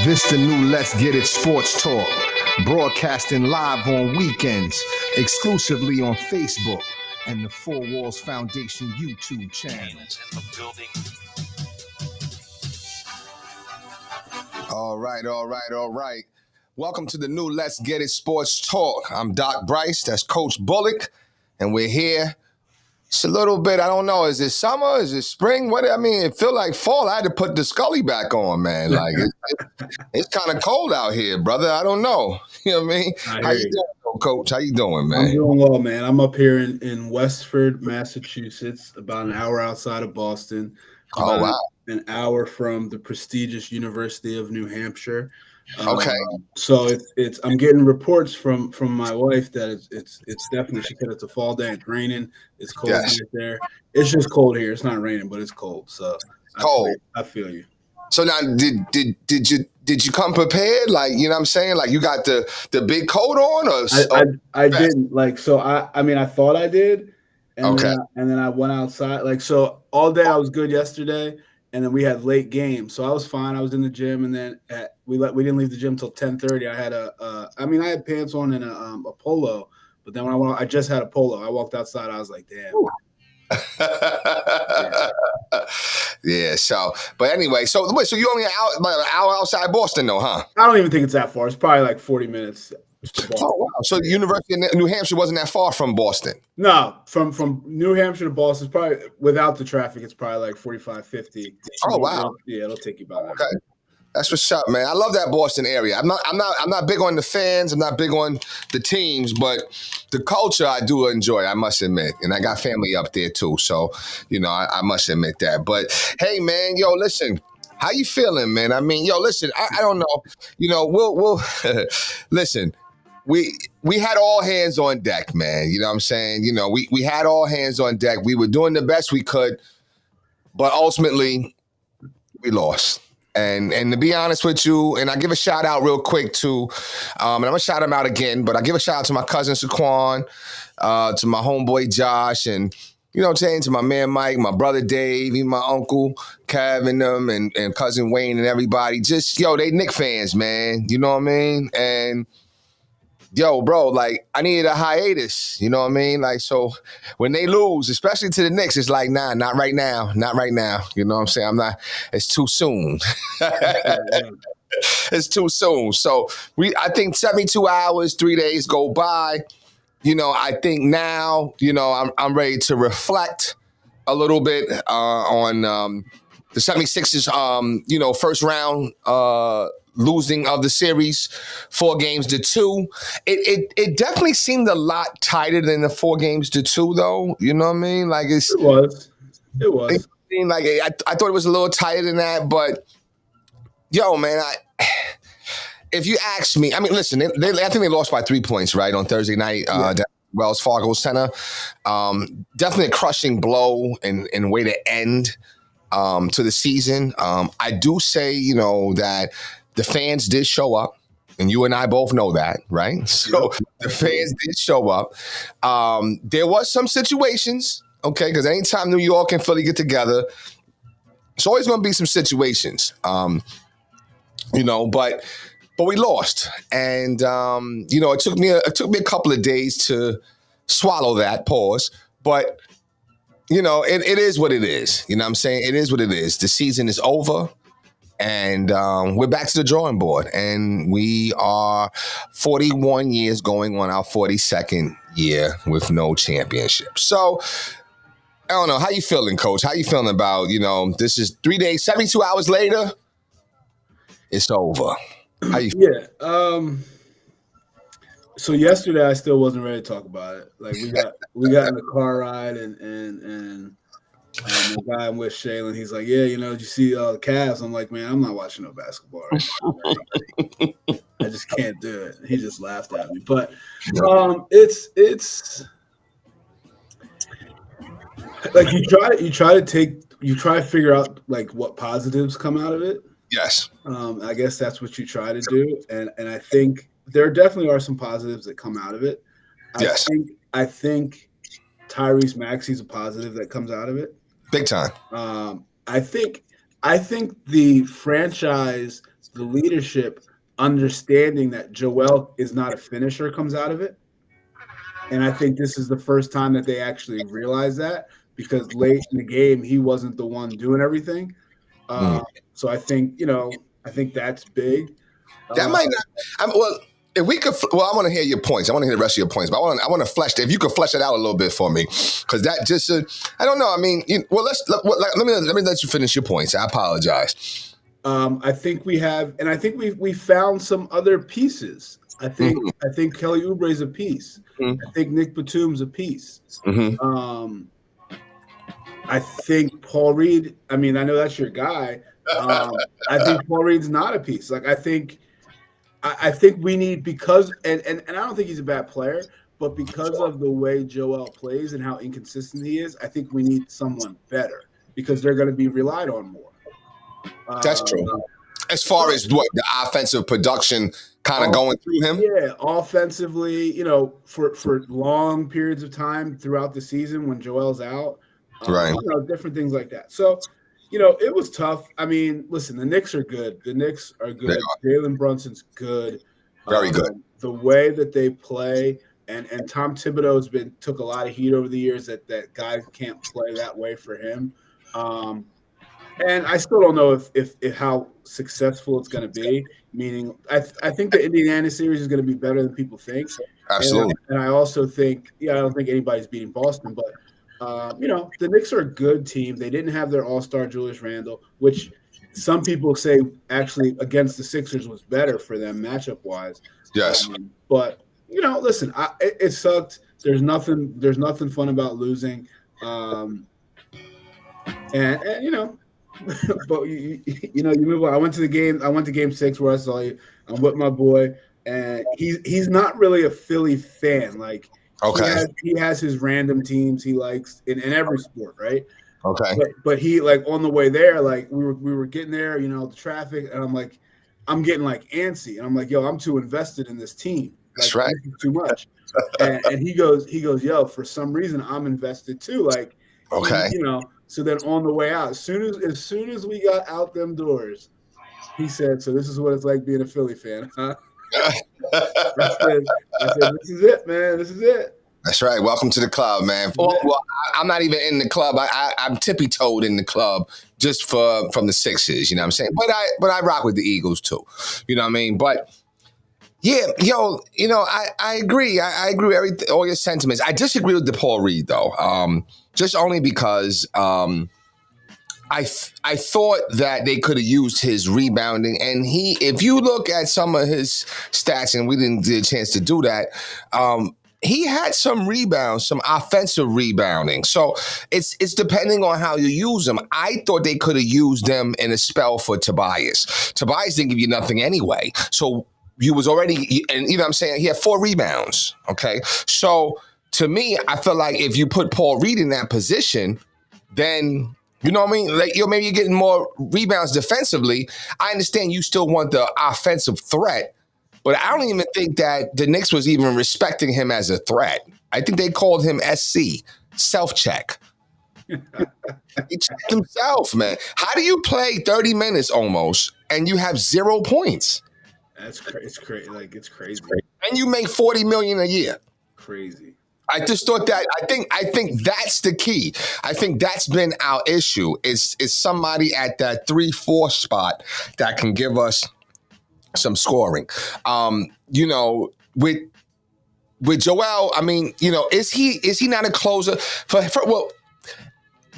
This the new Let's Get It Sports Talk, broadcasting live on weekends, exclusively on Facebook and the Four Walls Foundation YouTube channel. All right. Welcome to the new Let's Get It Sports Talk. I'm Doc Bryce, that's Coach Bullock, and we're here. It's a little bit, I don't know, is it summer? Is it spring? It feel like fall. I had to put the Scully back on, man. Like, it's kind of cold out here, brother. I don't know. You know what I mean? How you doing, Coach? How you doing, man? I'm doing well, man. I'm up here in Westford, Massachusetts, about an hour outside of Boston. Oh, wow. An hour from the prestigious University of New Hampshire. Okay. So it's I'm getting reports from my wife that it's definitely, she said it's a fall day. It's raining. It's cold there. It's just cold here. It's not raining, but it's cold. So cold. I feel you. So now, did you come prepared? Like, you know what I'm saying? Like, you got the big coat on, or I didn't. Like, so I thought I did, and okay. Then I went outside. Like, so all day I was good yesterday. And then we had late games, so I was fine. I was in the gym, and then we didn't leave the gym till 10:30. I had I had pants on and a polo, but then when I just had a polo. I walked outside. I was like, damn. Yeah. So, but anyway, so you only an hour outside Boston, though, huh? I don't even think it's that far. It's probably like 40 minutes. Oh, wow. So the University of New Hampshire wasn't that far from Boston? No, from New Hampshire to Boston, it's probably, without the traffic, it's probably like 45, 50. Oh, wow. It'll take you about that. Okay. That's what's up, man. I love that Boston area. I'm not big on the fans. I'm not big on the teams, but the culture I do enjoy, I must admit. And I got family up there too. So, I must admit that. But hey, man, listen. How you feeling, man? I mean, listen, I don't know. We'll listen. We had all hands on deck, man. You know what I'm saying? We had all hands on deck. We were doing the best we could, but ultimately we lost. And to be honest with you, and I give a shout out real quick to, and I'm gonna shout him out again, but I give a shout out to my cousin Saquon, to my homeboy Josh, and you know what I'm saying, to my man Mike, my brother Dave, even my uncle Kev and them, and cousin Wayne and everybody. Just they Knicks fans, man. You know what I mean? And bro, like, I needed a hiatus, you know what I mean? Like, so when they lose, especially to the Knicks, it's like, nah, not right now. You know what I'm saying? It's too soon. It's too soon. So I think 72 hours, 3 days go by. I think now, I'm ready to reflect a little bit on the 76ers, first round losing of the series, 4-2. It definitely seemed a lot tighter than the 4-2, though. You know what I methey like it was. It seemed like I thought it was a little tighter than that, but man, if you ask me, I mean, listen, I think they lost by 3 points, right, on Thursday night. Wells Fargo Center. Definitely a crushing blow and way to end to the season. I do say, that the fans did show up, and you and I both know that, right? So the fans did show up. There was some situations, okay, because anytime New York and Philly get together, it's always going to be some situations, but we lost, and it took me a couple of days to swallow that pause, but it is what it is. You know what I'm saying? It is what it is. The season is over. And we're back to the drawing board, and we are 41 years going on our 42nd year with no championship. So, I don't know. How you feeling, Coach? How you feeling about, this is 3 days, 72 hours later, it's over. How you feel? Yeah. So yesterday I still wasn't ready to talk about it. Like, we got in the car ride, and the guy I'm with, Shaylin, he's like, yeah, did you see the Cavs? I'm like, man, I'm not watching no basketball right now. I just can't do it. He just laughed at me. But it's like you try to figure out like what positives come out of it. Yes. I guess that's what you try to do. And I think there definitely are some positives that come out of it. I think Tyrese Maxey's a positive that comes out of it. Big time. I think the franchise the leadership understanding that Joel is not a finisher comes out of it. And I think this is the first time that they actually realize that, because late in the game, he wasn't the one doing everything. So I think, I think that's big. That might not. Well, if we could, I want to hear your points. I want to hear the rest of your points, but I want to flesh that. If you could flesh it out a little bit for me, because that just, I don't know. I mean, let me let you finish your points. I apologize. I think we have, and I think we found some other pieces. I think Kelly Oubre's a piece. I think Nick Batum's a piece. I think Paul Reed. I mean, I know that's your guy. I think Paul Reed's not a piece. Like I think we need, because and I don't think he's a bad player, but because of the way Joel plays and how inconsistent he is, I think we need someone better, because they're going to be relied on more. That's true. As far as what the offensive production kind of going through him? Yeah, offensively, for long periods of time throughout the season when Joel's out, right? Different things like that. So, it was tough. I mean, listen, the Knicks are good. Jalen Brunson's good. Very good. The way that they play, and Tom Thibodeau's took a lot of heat over the years that guys can't play that way for him. And I still don't know if how successful it's going to be. Meaning, I think the Indiana series is going to be better than people think. Absolutely. And I also think, I don't think anybody's beating Boston, but the Knicks are a good team. They didn't have their all-star Julius Randle, which some people say actually against the Sixers was better for them matchup-wise. Yes. But listen, it sucked. There's nothing fun about losing. And but you move on. I went to the game. I went to Game 6 where I saw you. I'm with my boy, and he's not really a Philly fan. Like, okay, he has his random teams he likes in every sport, right? Okay, but he, like, on the way there, like we were getting there, the traffic, and I'm getting like antsy, and I'm like, yo, I'm too invested in this team. That's right. This is too much. and he goes, yo, for some reason I'm invested too. Like, okay, So then on the way out, as soon as we got out them doors, he said, "So this is what it's like being a Philly fan, huh?" I said, "This is it, man. This is it." That's right. Welcome to the club, man. Well, I'm not even in the club. I'm tippy-toed in the club just from the Sixers. You know what I'm saying? But I rock with the Eagles too. You know what I mean? But yeah, I agree. I agree with all your sentiments. I disagree with the Paul Reed though. Just only because I thought that they could have used his rebounding, and if you look at some of his stats, and we didn't get a chance to do that, he had some rebounds, some offensive rebounding. So it's depending on how you use them. I thought they could have used them in a spell for Tobias. Tobias didn't give you nothing anyway, so you was already, and what I'm saying, he had 4 rebounds. Okay, so to me, I feel like if you put Paul Reed in that position, then, you know what I mean? Like, maybe you're getting more rebounds defensively. I understand you still want the offensive threat, but I don't even think that the Knicks was even respecting him as a threat. I think they called him SC, self-check. He checked himself, man. How do you play 30 minutes almost and you have 0 points? It's crazy. Like, it's crazy. And you make $40 million a year. Crazy. I just thought that I think that's the key. I think that's been our issue is somebody at that 3-4 spot that can give us some scoring. With Joel, I mean, is he not a closer? Well,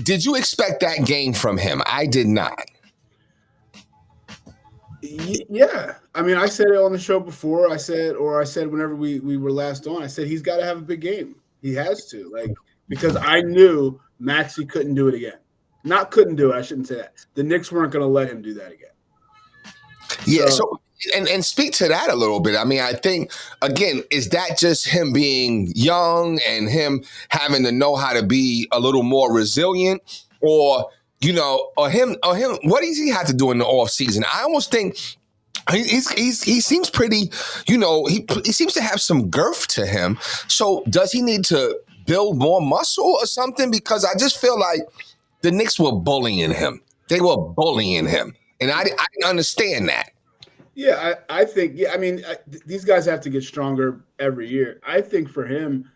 did you expect that game from him? I did not. Yeah, I mean, I said it on the show before. I said whenever we were last on, I said he's got to have a big game. He has to, because I knew Maxey couldn't do it again. Not couldn't do it. I shouldn't say that. The Knicks weren't going to let him do that again. Yeah. So and speak to that a little bit. I mean, I think, again, is that just him being young and him having to know how to be a little more resilient, or him? What does he have to do in the off season? I almost think he seems pretty, he seems to have some girth to him. So does he need to build more muscle or something? Because I just feel like the Knicks were bullying him. They were bullying him. And I didn't understand that. Yeah, I think. Yeah, I mean, these guys have to get stronger every year. I think for him,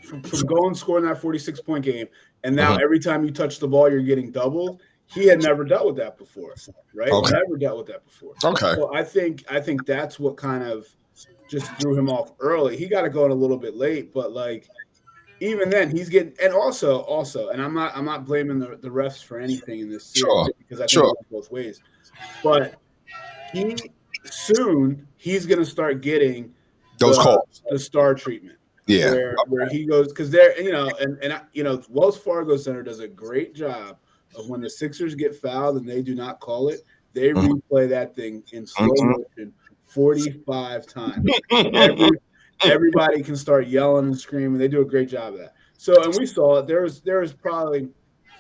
from going scoring that 46-point game, and now Mhm. every time you touch the ball, you're getting doubled. He had never dealt with that before, right? Okay. Never dealt with that before. Okay. So I think that's what kind of just threw him off early. He got to go in a little bit late, but like even then, he's getting, and also, and I'm not blaming the refs for anything in this series Sure. because I think it Sure. went both ways. But he's going to start getting Those calls. the star treatment Yeah. where he goes because they're Wells Fargo Center does a great job of when the Sixers get fouled and they do not call it, they Mhm. replay that thing in slow Mhm. motion 45 times. Everybody can start yelling and screaming. They do a great job of that. So, and we saw it. There was probably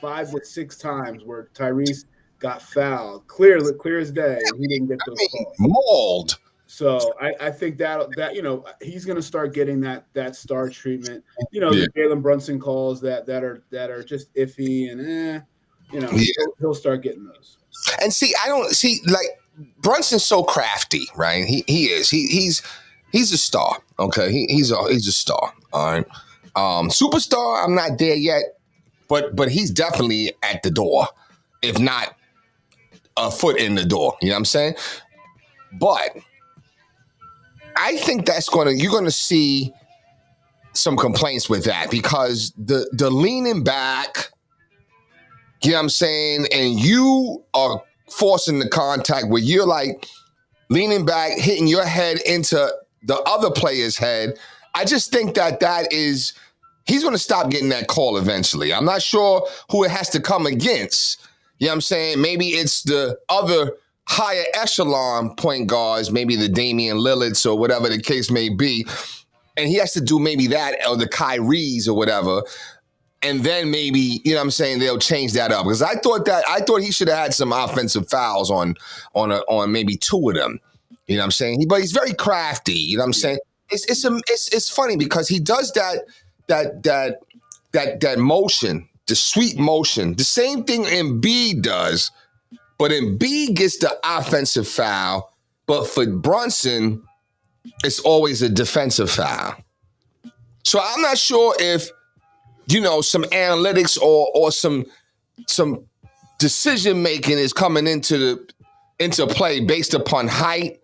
5 to 6 times where Tyrese got fouled, clear as day, and he didn't get those calls. Mauled. So I think that he's going to start getting that star treatment. Yeah. The Jalen Brunson calls that are just iffy, and Yeah. he'll start getting those. And see, I don't see like Brunson's so crafty, right? He is. He's a star. Okay. He's a star. All right. Superstar, I'm not there yet, but he's definitely at the door, if not a foot in the door. You know what I'm saying? But I think you're gonna see some complaints with that because the leaning back, you know what I'm saying, and you are forcing the contact where you're like leaning back, hitting your head into the other player's head. I just think that is he's going to stop getting that call eventually. I'm not sure who it has to come against. You know what I'm saying? Maybe it's the other higher echelon point guards, maybe the Damian Lillards or whatever the case may be. And he has to do maybe that or the Kyries or whatever. And then maybe, you know what I'm saying, they'll change that up. Because I thought he should have had some offensive fouls on maybe two of them. You know what I'm saying? But he's very crafty. You know what I'm saying? It's funny because he does that motion, the sweet motion, the same thing Embiid does, but Embiid gets the offensive foul, but for Brunson, it's always a defensive foul. So I'm not sure if some analytics or some decision making is coming into play based upon height,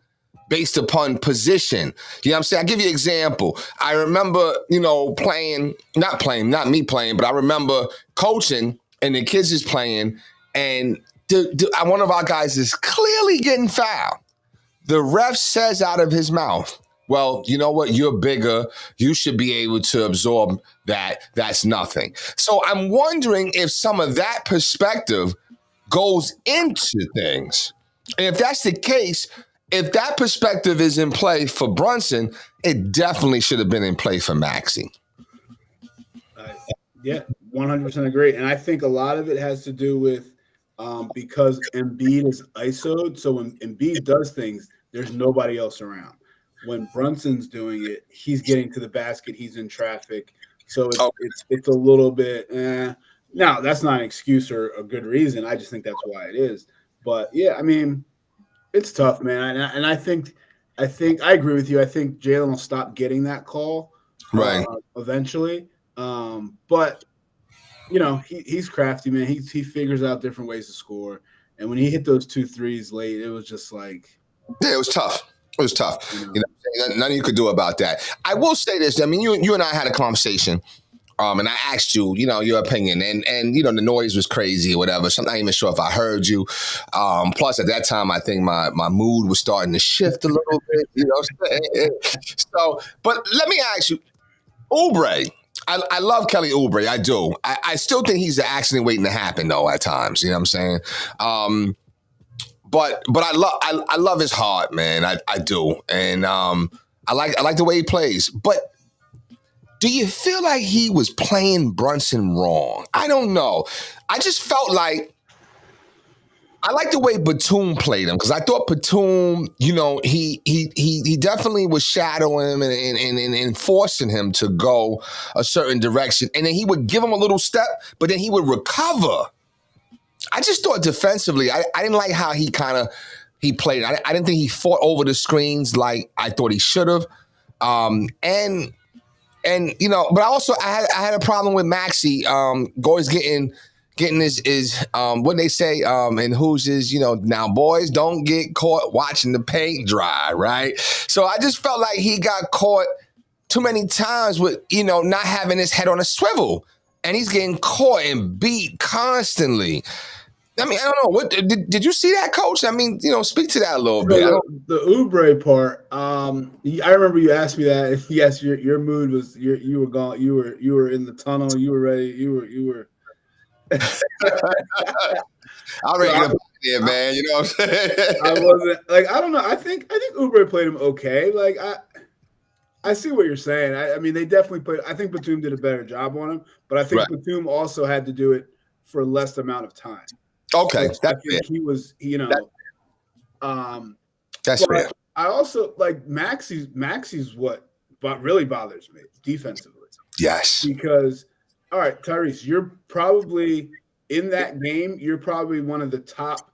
based upon position. You know what I'm saying? I'll give you an example. I remember, not me playing, but I remember coaching and the kids is playing, and one of our guys is clearly getting fouled. The ref says out of his mouth, well, you know what? You're bigger. You should be able to absorb that. That's nothing. So I'm wondering if some of that perspective goes into things. And if that's the case, if that perspective is in play for Brunson, it definitely should have been in play for Maxey. Yeah, 100% agree. And I think a lot of it has to do with because Embiid is ISO'd. So when Embiid does things, there's nobody else around. When Brunson's doing it, he's getting to the basket. He's in traffic. So it's a little bit Now, that's not an excuse or a good reason. I just think that's why it is. But, yeah, I mean, it's tough, man. And I think I agree with you. I think Jalen will stop getting that call eventually. But, he's crafty, man. He figures out different ways to score. And when he hit those 2 threes late, it was just like – yeah, it was tough. It was tough. Nothing you could do about that. I will say this. I mean, you and I had a conversation, and I asked you, your opinion, and the noise was crazy or whatever. So I'm not even sure if I heard you. Plus, at that time, I think my mood was starting to shift a little bit. So, but let me ask you, Oubre. I love Kelly Oubre. I do. I still think he's an accident waiting to happen, though. At times, you know what I'm saying. But I love his heart, man. I do, and I like the way he plays. But do you feel like he was playing Brunson wrong? I don't know. I just felt like I like the way Batum played him because I thought Batum, he definitely was shadowing him and forcing him to go a certain direction, and then he would give him a little step, but then he would recover. I just thought defensively, I didn't like how he kind of he played. I didn't think he fought over the screens like I thought he should have. And but I had a problem with Maxey. Always getting his what they say and who's his, now boys don't get caught watching the paint dry, right? So I just felt like he got caught too many times with not having his head on a swivel, and he's getting caught and beat constantly. I mean, I don't know. What did you see that, Coach? I mean, speak to that a little bit. The Oubre part. I remember you asked me that. Yes, your mood was you were gone. You were in the tunnel. You were ready. You were. I'm ready to get there, man. You know what I'm saying? I wasn't like I don't know. I think Oubre played him okay. Like I see what you're saying. I mean, they definitely played. I think Batum did a better job on him, but I think Batum also had to do it for less amount of time. Okay, I think he was, that's fair. I also like Maxey's what really bothers me defensively. Yes. Because, all right, Tyrese, you're probably in that game. You're probably one of the top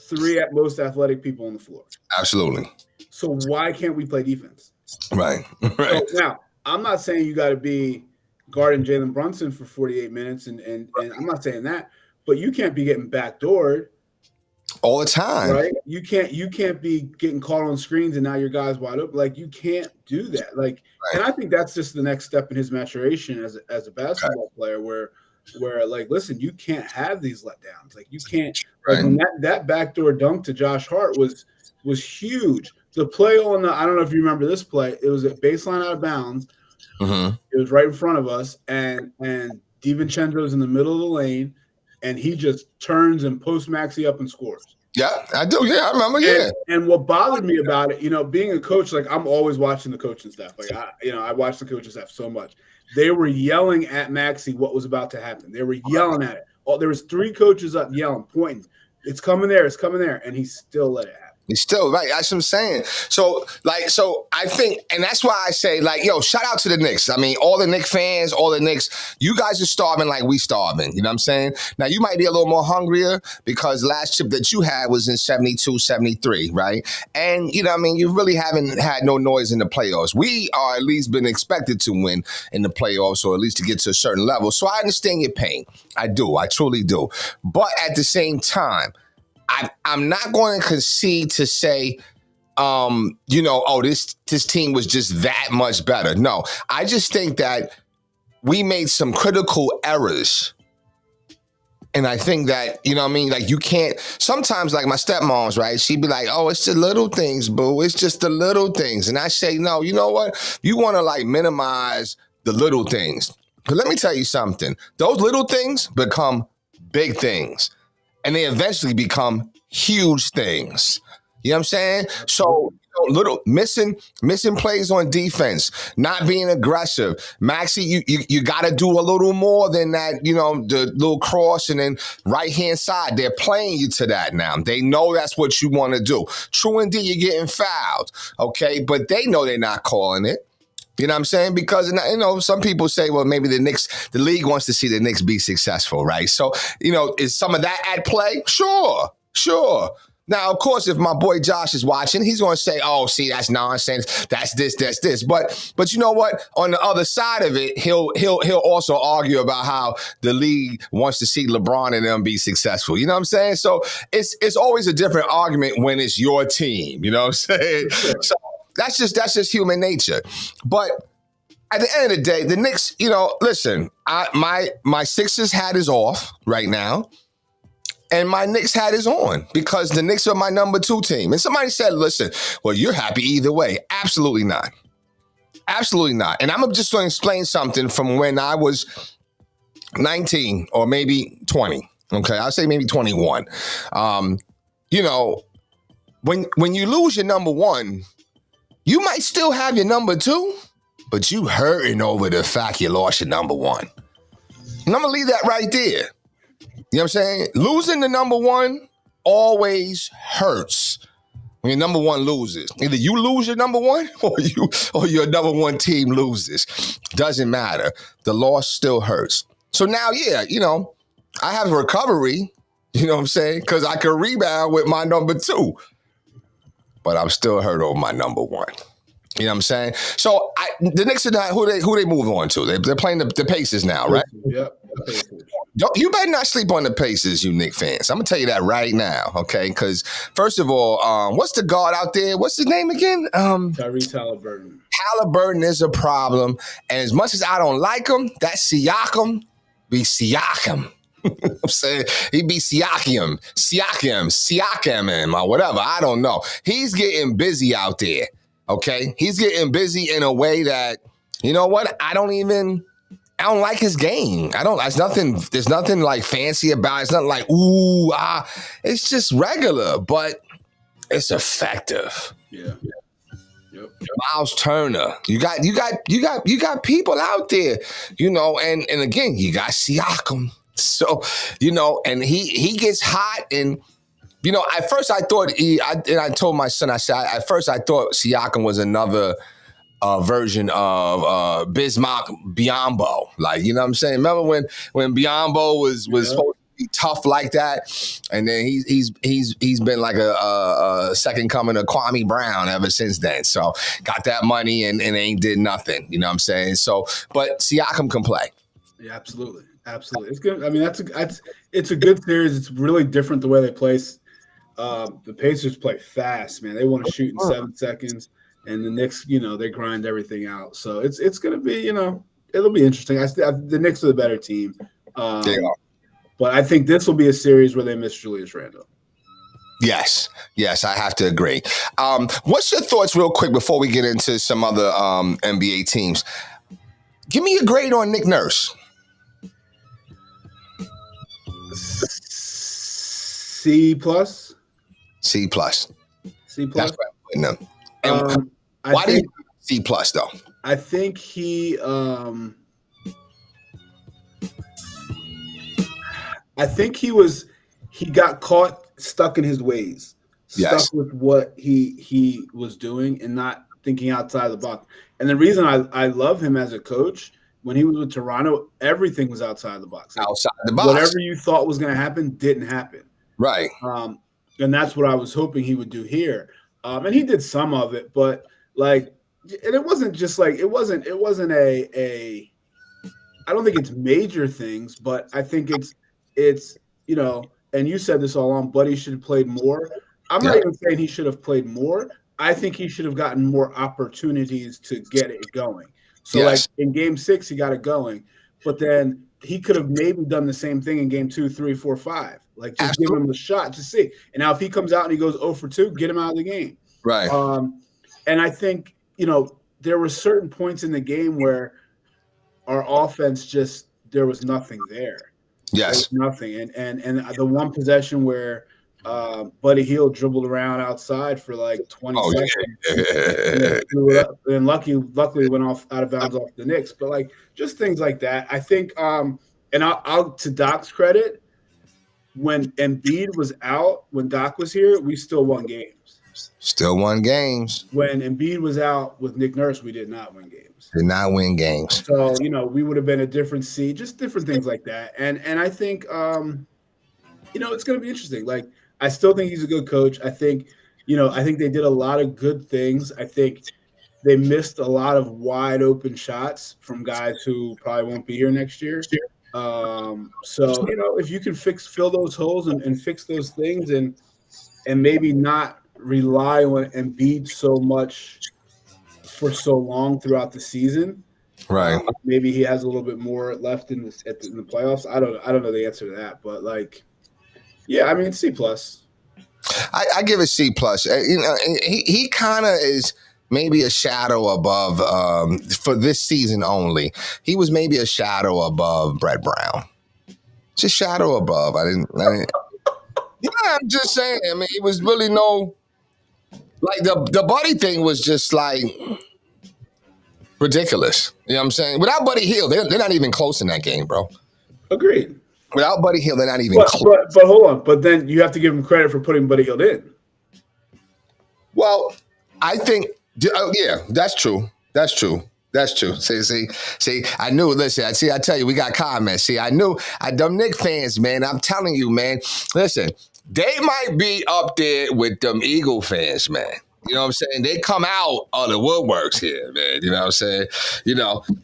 3 at most athletic people on the floor. Absolutely. So why can't we play defense? Right. So now, I'm not saying you got to be guarding Jalen Brunson for 48 minutes, and I'm not saying that. But you can't be getting backdoored all the time, right? You can't be getting caught on screens and now your guy's wide open. Like you can't do that. Like, and I think that's just the next step in his maturation as a basketball player, where like, listen, you can't have these letdowns. Like you can't. Like when that backdoor dunk to Josh Hart was huge. The play on I don't know if you remember this play. It was a baseline out of bounds. Mm-hmm. It was right in front of us, and DiVincenzo's in the middle of the lane. And he just turns and posts Maxey up and scores. Yeah, I do. Yeah, I remember. Yeah. And what bothered me about it, being a coach, like I'm always watching the coaching staff. Like I watch the coaching staff so much. They were yelling at Maxey what was about to happen. They were yelling at it. Oh, there was 3 coaches up yelling, pointing. It's coming there. It's coming there. And he still let it happen. He's still right. That's what I'm saying. So I think, and that's why I say, like, yo, shout out to the Knicks. I mean, all the Knicks fans, all the Knicks, you guys are starving like we starving. You know what I'm saying? Now, you might be a little more hungrier because last chip that you had was in 72, 73, right? And, you know what I mean? You really haven't had no noise in the playoffs. We are at least been expected to win in the playoffs or at least to get to a certain level. So I understand your pain. I do. I truly do. But at the same time, I'm not going to concede to say, this team was just that much better. No, I just think that we made some critical errors. And I think that, you know what I mean? Like you can't, sometimes like my stepmom's, right? She'd be like, oh, it's the little things, boo. It's just the little things. And I say, no, you know what? You want to like minimize the little things. But let me tell you something. Those little things become big things. And they eventually become huge things. You know what I'm saying? So little missing plays on defense, not being aggressive. Maxey, you got to do a little more than that. The little cross and then right hand side. They're playing you to that now. They know that's what you want to do. True indeed, you're getting fouled, okay? But they know they're not calling it. You know what I'm saying? Because, some people say, well, maybe the league wants to see the Knicks be successful, right? So, is some of that at play? Sure. Now, of course, if my boy Josh is watching, he's going to say, oh, see, that's nonsense. That's this. But you know what? On the other side of it, he'll also argue about how the league wants to see LeBron and them be successful. You know what I'm saying? So it's always a different argument when it's your team. You know what I'm saying? Sure. So that's just human nature. But at the end of the day, the Knicks, listen, my Sixers hat is off right now. And my Knicks hat is on because the Knicks are my number 2 team. And somebody said, listen, well, you're happy either way. Absolutely not. Absolutely not. And I'm just going to explain something from when I was 19 or maybe 20. Okay, I'll say maybe 21. When you lose your number 1, you might still have your number 2, but you hurting over the fact you lost your number 1. And I'm going to leave that right there. You know what I'm saying? Losing the number 1 always hurts when your number 1 loses. Either you lose your number 1 or your number 1 team loses. Doesn't matter. The loss still hurts. So now, I have a recovery, you know what I'm saying? Because I can rebound with my number 2. but I'm still hurt over my number one. You know what I'm saying? So the Knicks are not who they move on to. They're playing the Pacers now, right? Yep. The Pacers. You better not sleep on the Pacers, you Knicks fans. I'm gonna tell you that right now, okay? Because first of all, what's the guard out there? What's his name again? Tyrese Halliburton. Halliburton is a problem, and as much as I don't like him, that Siakam be Siakam. I'm saying he be Siakam, or whatever. I don't know. He's getting busy out there. Okay, he's getting busy in a way that, you know what? I don't like his game. There's nothing like fancy about it. It's not like, it's just regular, but it's effective. Yeah. Yep. Miles Turner. You got people out there, you know, and again, you got Siakam. So, you know, and he gets hot, and you know, at first I thought I told my son, I said, at first I thought Siakam was another version of Bismarck Biyombo. Like, you know what I'm saying? Remember when Biyombo was supposed to be tough like that, and then he's been like a second coming of Kwame Brown ever since then. So got that money and ain't did nothing. You know what I'm saying? So, but Siakam can play. Yeah, absolutely. It's good. I mean, it's a good series. It's really different the way they play. The Pacers play fast, man. They want to shoot in 7 seconds, and the Knicks, you know, they grind everything out. So it's going to be, you know, it'll be interesting. The Knicks are the better team. They are. But I think this will be a series where they miss Julius Randle. Yes, I have to agree. What's your thoughts real quick before we get into some other NBA teams? Give me a grade on Nick Nurse. C+. C+. That's what I'm putting them. And why do you C+ though? I think he got caught stuck in his ways, stuck with what he was doing and not thinking outside the box. And the reason I love him as a coach, when he was with Toronto, everything was outside the box. Outside the box. Whatever you thought was going to happen didn't happen. Right. And that's what I was hoping he would do here. And he did some of it, but like, and it wasn't just like, it wasn't a I don't think it's major things, but I think it's, you know, and you said this all along, Buddy should have played more. I'm not even saying he should have played more. I think he should have gotten more opportunities to get it going. So like in game 6, he got it going, but then he could have maybe done the same thing in game 2, 3, 4, 5. Like just give him a shot to see. And now if he comes out and he goes 0 for 2, get him out of the game. Right. And I think, you know, there were certain points in the game where our offense just, there was nothing there. Yes. There was nothing. And the one possession where Buddy Hield dribbled around outside for like 20 seconds. And luckily went off out of bounds off the Knicks. But like just things like that. I think and I'll to Doc's credit, when Embiid was out, when Doc was here, we still won games. Still won games. When Embiid was out with Nick Nurse, we did not win games. Did not win games. So, you know, we would have been a different seed, just different things like that. And I think, you know, it's going to be interesting. Like, I still think he's a good coach. I think, you know, I think they did a lot of good things. I think they missed a lot of wide open shots from guys who probably won't be here next year. So, you know, if you can fill those holes and fix those things and maybe not rely on Embiid so much for so long throughout the season, right? Maybe he has a little bit more left in the playoffs. I don't know the answer to that, but like, yeah, I mean, C+. I give it C+. You know, he kind of is maybe a shadow above for this season only. He was maybe a shadow above Brett Brown. Just shadow above. I didn't yeah, I'm just saying. I mean, it was really no, like the Buddy thing was just like ridiculous. You know what I'm saying? Without Buddy Hield, they're not even close in that game, bro. Agreed. Without Buddy Hield, they're not even close. But hold on. But then you have to give him credit for putting Buddy Hield in. Well, I think, yeah, that's true. That's true. See, I knew, listen, I tell you, we got comments. See, I knew, them Knicks fans, man, I'm telling you, man, listen, they might be up there with them Eagle fans, man. You know what I'm saying? They come out of the woodworks here, man. You know what I'm saying?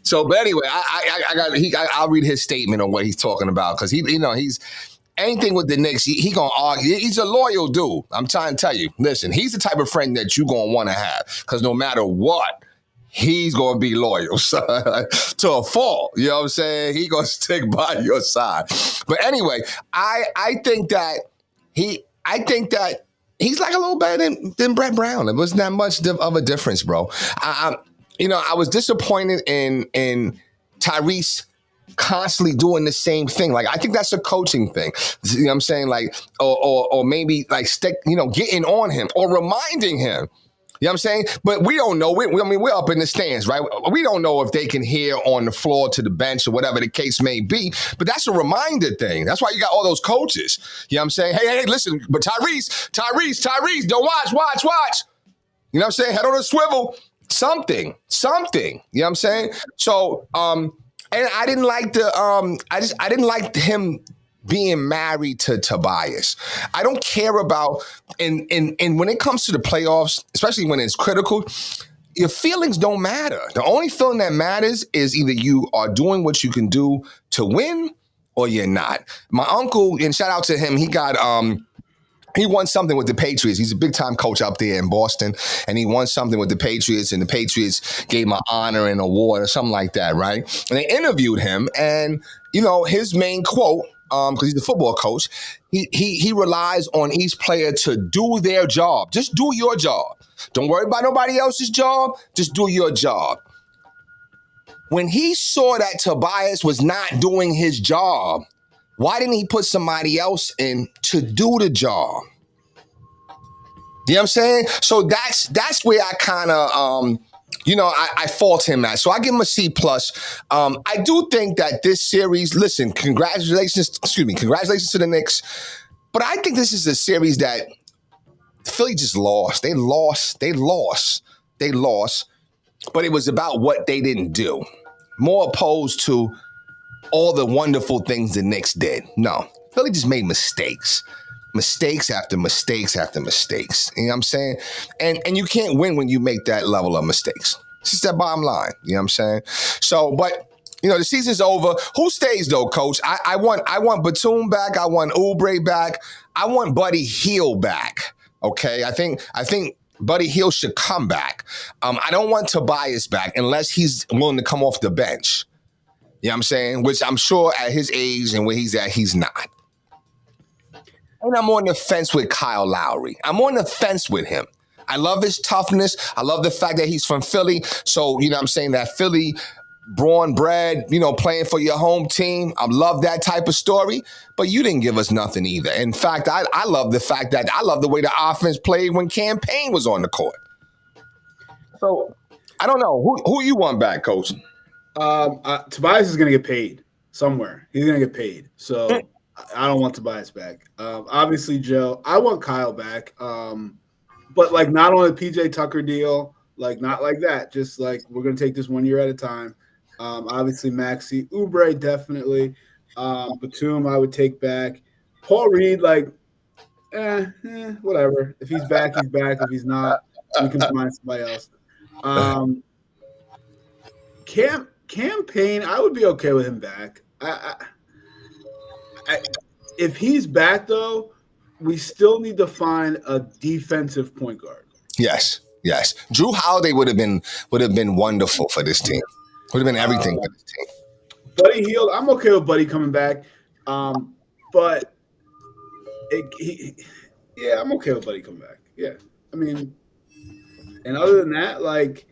So, but anyway, I'll read his statement on what he's talking about because he's anything with the Knicks, he gonna argue. He's a loyal dude. I'm trying to tell you. Listen, he's the type of friend that you gonna want to have because no matter what, he's gonna be loyal to a fault. You know what I'm saying? He gonna stick by your side. But anyway, I think that he's like a little better than Brett Brown. It wasn't that much of a difference, bro. I was disappointed in Tyrese constantly doing the same thing. Like, I think that's a coaching thing. You know what I'm saying? Like, or maybe like getting on him or reminding him. You know what I'm saying? But we don't know. We're up in the stands, right? We don't know if they can hear on the floor to the bench or whatever the case may be. But that's a reminder thing. That's why you got all those coaches. You know what I'm saying? Hey, listen, but Tyrese, don't watch. You know what I'm saying? Head on a swivel. Something. You know what I'm saying? So, and I didn't like I didn't like him being married to Tobias. I don't care about and when it comes to the playoffs, especially when it's critical, your feelings don't matter. The only feeling that matters is either you are doing what you can do to win or you're not. My uncle, and shout out to him, he won something with the Patriots. He's a big-time coach up there in Boston, and he won something with the Patriots, and the Patriots gave him an honor and award or something like that, right? And they interviewed him, and, his main quote, because he's the football coach, he relies on each player to do their job. Just do your job. Don't worry about nobody else's job. Just do your job. When he saw that Tobias was not doing his job, why didn't he put somebody else in to do the job? You know what I'm saying? So that's where I kind of, I fault him at. So I give him a C+. I do think that this series, listen, congratulations to the Knicks. But I think this is a series that Philly just lost. They lost. But it was about what they didn't do, more opposed to all the wonderful things the Knicks did. No, Philly just made mistakes. Mistakes after mistakes after mistakes. You know what I'm saying? And you can't win when you make that level of mistakes. It's just that bottom line. You know what I'm saying? So, but the season's over. Who stays though, Coach? I want Batum back. I want Oubre back. I want Buddy Hield back. Okay, I think Buddy Hield should come back. I don't want Tobias back unless he's willing to come off the bench. You know what I'm saying? Which I'm sure at his age and where he's at, he's not. And I'm on the fence with Kyle Lowry. I'm on the fence with him. I love his toughness. I love the fact that he's from Philly. So, you know what I'm saying, that Philly born bred, playing for your home team. I love that type of story. But you didn't give us nothing either. In fact, I love the fact that I love the way the offense played when Cam Payne was on the court. So, I don't know. Who you want back, Coach? Tobias is going to get paid somewhere. He's going to get paid. So I don't want Tobias back. Obviously, Joe, I want Kyle back. But like not on a PJ Tucker deal, like not like that. Just like we're going to take this 1 year at a time. Obviously, Maxey, Oubre, definitely. Batum, I would take back. Paul Reed, like, whatever. If he's back, he's back. If he's not, we can find somebody else. Cam Payne, I would be okay with him back. If he's back, though, we still need to find a defensive point guard. Yes. Drew Holiday would have been wonderful for this team. Would have been everything for this team. Buddy Hield, I'm okay with Buddy coming back, but I'm okay with Buddy coming back. Yeah, I mean, and other than that, like.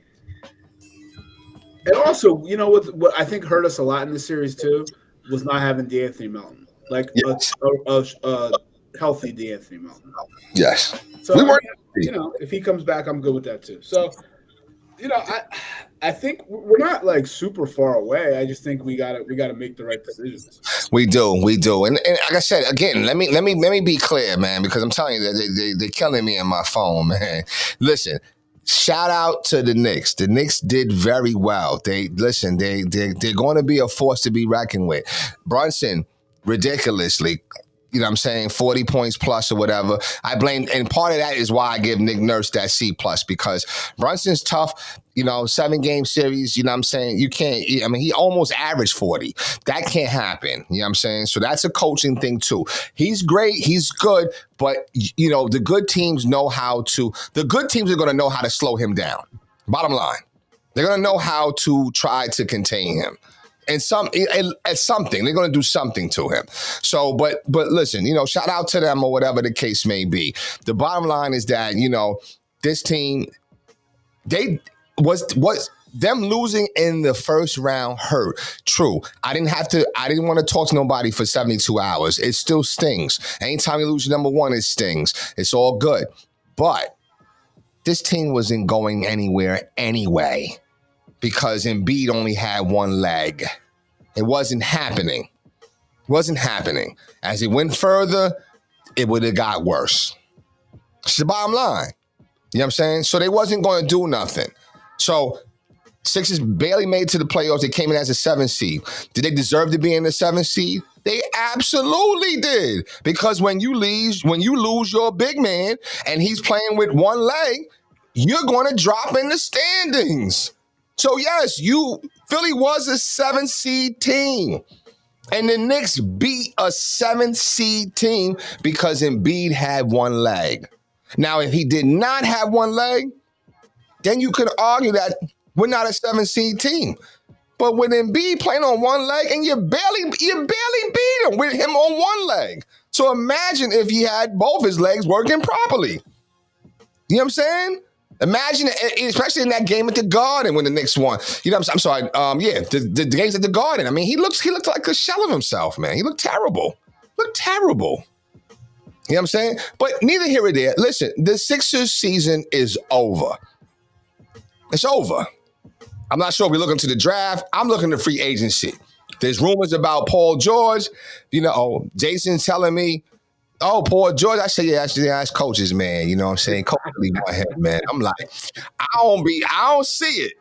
And also, what I think hurt us a lot in this series too was not having DeAnthony Melton, like yes. a healthy DeAnthony Melton. Yes. So if he comes back, I'm good with that too. So, I think we're not like super far away. I just think we gotta make the right decisions. We do, and like I said again, let me be clear, man, because I'm telling you that they're killing me in my phone, man. Listen. Shout out to the Knicks. The Knicks did very well. They're going to be a force to be reckoned with. Brunson, ridiculously, You know what I'm saying? 40 points plus or whatever. I blame, and part of that is why I give Nick Nurse that C plus, because Brunson's tough, 7-game series, you know what I'm saying? You can't, I mean, he almost averaged 40. That can't happen. You know what I'm saying? So that's a coaching thing too. He's great. He's good. But, the good teams are going to know how to slow him down. Bottom line. They're going to know how to try to contain him. And at something, they're going to do something to him. So, but listen, shout out to them or whatever the case may be. The bottom line is that, this team, they was them losing in the first round hurt. True. I didn't want to talk to nobody for 72 hours. It still stings. Anytime you lose your number one, it stings. It's all good. But this team wasn't going anywhere anyway, because Embiid only had one leg. It wasn't happening. As it went further, it would have got worse. It's the bottom line. You know what I'm saying? So they wasn't going to do nothing. So Sixers barely made it to the playoffs. They came in as a 7th seed. Did they deserve to be in the 7th seed? They absolutely did. Because when you lose your big man and he's playing with one leg, you're going to drop in the standings. So yes, Philly was a 7th seed team. And the Knicks beat a 7th seed team because Embiid had one leg. Now, if he did not have one leg, then you could argue that we're not a 7th seed team. But with Embiid playing on one leg, and you barely beat him with him on one leg. So imagine if he had both his legs working properly. You know what I'm saying? Imagine, especially in that game at the Garden when the Knicks won. I'm sorry. The games at the Garden. I mean, he looked like a shell of himself, man. He looked terrible. You know what I'm saying? But neither here nor there. Listen, the Sixers season is over. It's over. I'm not sure if we're looking to the draft. I'm looking to free agency. There's rumors about Paul George. Jason's telling me, oh, Paul George. I say, yeah, that's coaches, man. You know what I'm saying? Coach leave my head, man. I'm like, I don't see it.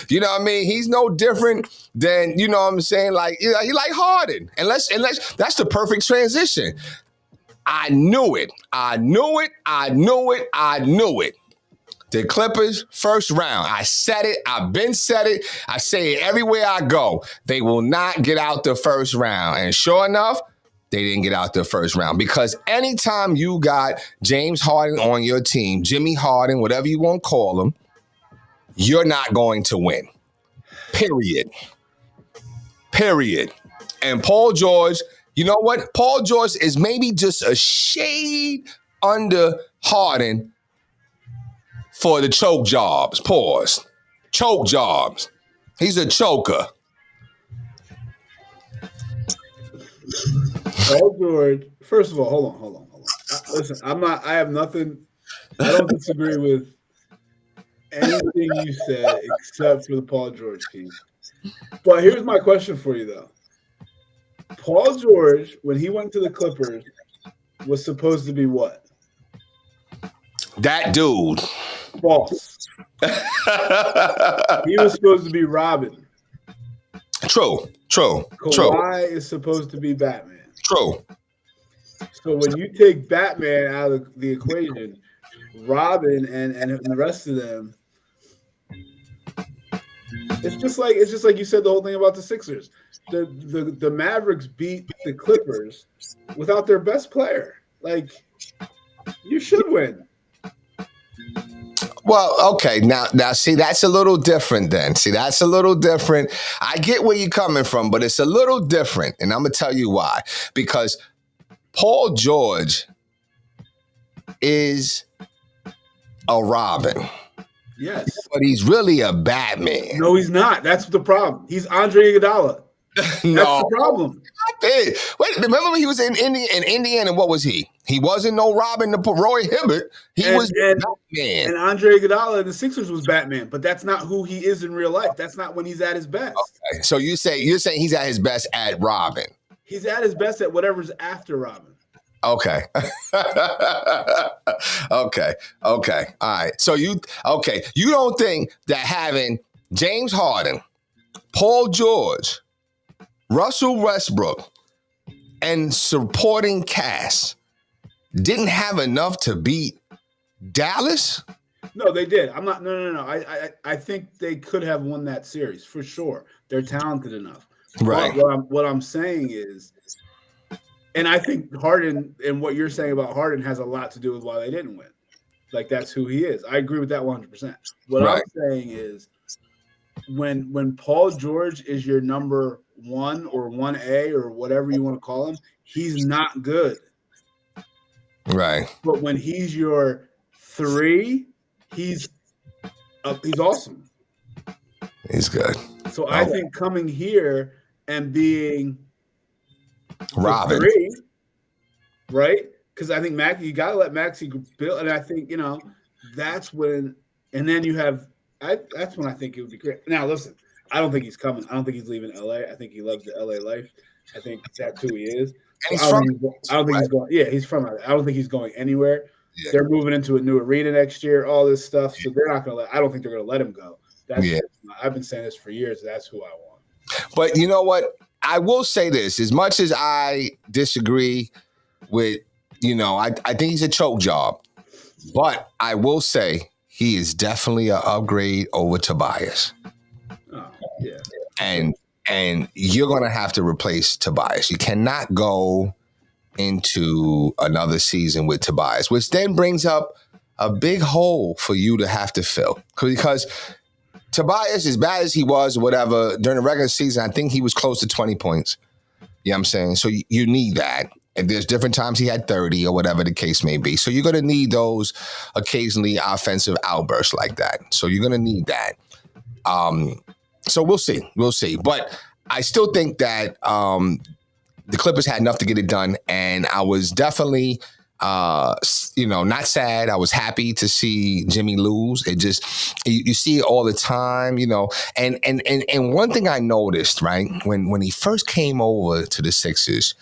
You know what I mean? He's no different than, you know what I'm saying? Like, he like Harden. Unless that's the perfect transition. I knew it. The Clippers, first round. I said it. I've been said it. I say it everywhere I go. They will not get out the first round. And sure enough, they didn't get out the first round, because anytime you got James Harden on your team, Jimmy Harden, whatever you want to call him, you're not going to win. Period. And Paul George, you know what? Paul George is maybe just a shade under Harden for the choke jobs. Pause. Choke jobs. He's a choker. Paul George, first of all, hold on. Listen, I have nothing, I don't disagree with anything you said except for the Paul George team. But here's my question for you, though. Paul George, when he went to the Clippers, was supposed to be what? That dude. False. He was supposed to be Robin. True. Kawhi is supposed to be Batman. True. So when you take Batman out of the equation, Robin and the rest of them, it's just like you said the whole thing about the Sixers. The Mavericks beat the Clippers without their best player. Like, you should win. Well, okay. Now, see, that's a little different then. I get where you're coming from, but it's a little different. And I'm going to tell you why. Because Paul George is a Robin. Yes. But he's really a Batman. No, he's not. That's the problem. He's Andre Iguodala. That's the problem. Wait, remember when he was in Indiana, what was he? He wasn't no Robin to put Roy Hibbert. He was Batman. And Andre Iguodala in the Sixers was Batman, but that's not who he is in real life. That's not when he's at his best. Okay. So you're saying he's at his best at Robin. He's at his best at whatever's after Robin. Okay. Okay. All right. So you don't think that having James Harden, Paul George, Russell Westbrook, and supporting cast didn't have enough to beat Dallas? No, they did. I'm not. No. I think they could have won that series for sure. They're talented enough. Right. But what I'm saying is, and I think Harden and what you're saying about Harden has a lot to do with why they didn't win. Like that's who he is. I agree with that 100%. What Right. I'm saying is, when Paul George is your number 1 or 1A or whatever you want to call him, he's not good. Right. But when he's your 3, he's awesome. He's good. So I think coming here and being Robin, 3, right? Because I think you got to let Maxey build, and I think that's when, and then you have. That's when I think it would be great. Now, listen, I don't think he's coming. I don't think he's leaving LA. I think he loves the LA life. I think that's who he is. and So I don't think he's going. Yeah, he's from LA. I don't think he's going anywhere. Yeah. They're moving into a new arena next year. All this stuff, so they're not going to let. I don't think they're going to let him go. I've been saying this for years. That's who I want. But you know what? I will say this: as much as I disagree with, I think he's a choke job. But I will say he is definitely an upgrade over Tobias. Oh, yeah. And you're going to have to replace Tobias. You cannot go into another season with Tobias, which then brings up a big hole for you to have to fill. Because Tobias, as bad as he was, whatever, during the regular season, I think he was close to 20 points. You know what I'm saying? So you need that. And there's different times he had 30 or whatever the case may be. So you're going to need those occasionally offensive outbursts like that. So you're going to need that. So we'll see. We'll see. But I still think that the Clippers had enough to get it done. And I was definitely, not sad. I was happy to see Jimmy lose. It just, you see it all the time, And one thing I noticed, right, when he first came over to the Sixers,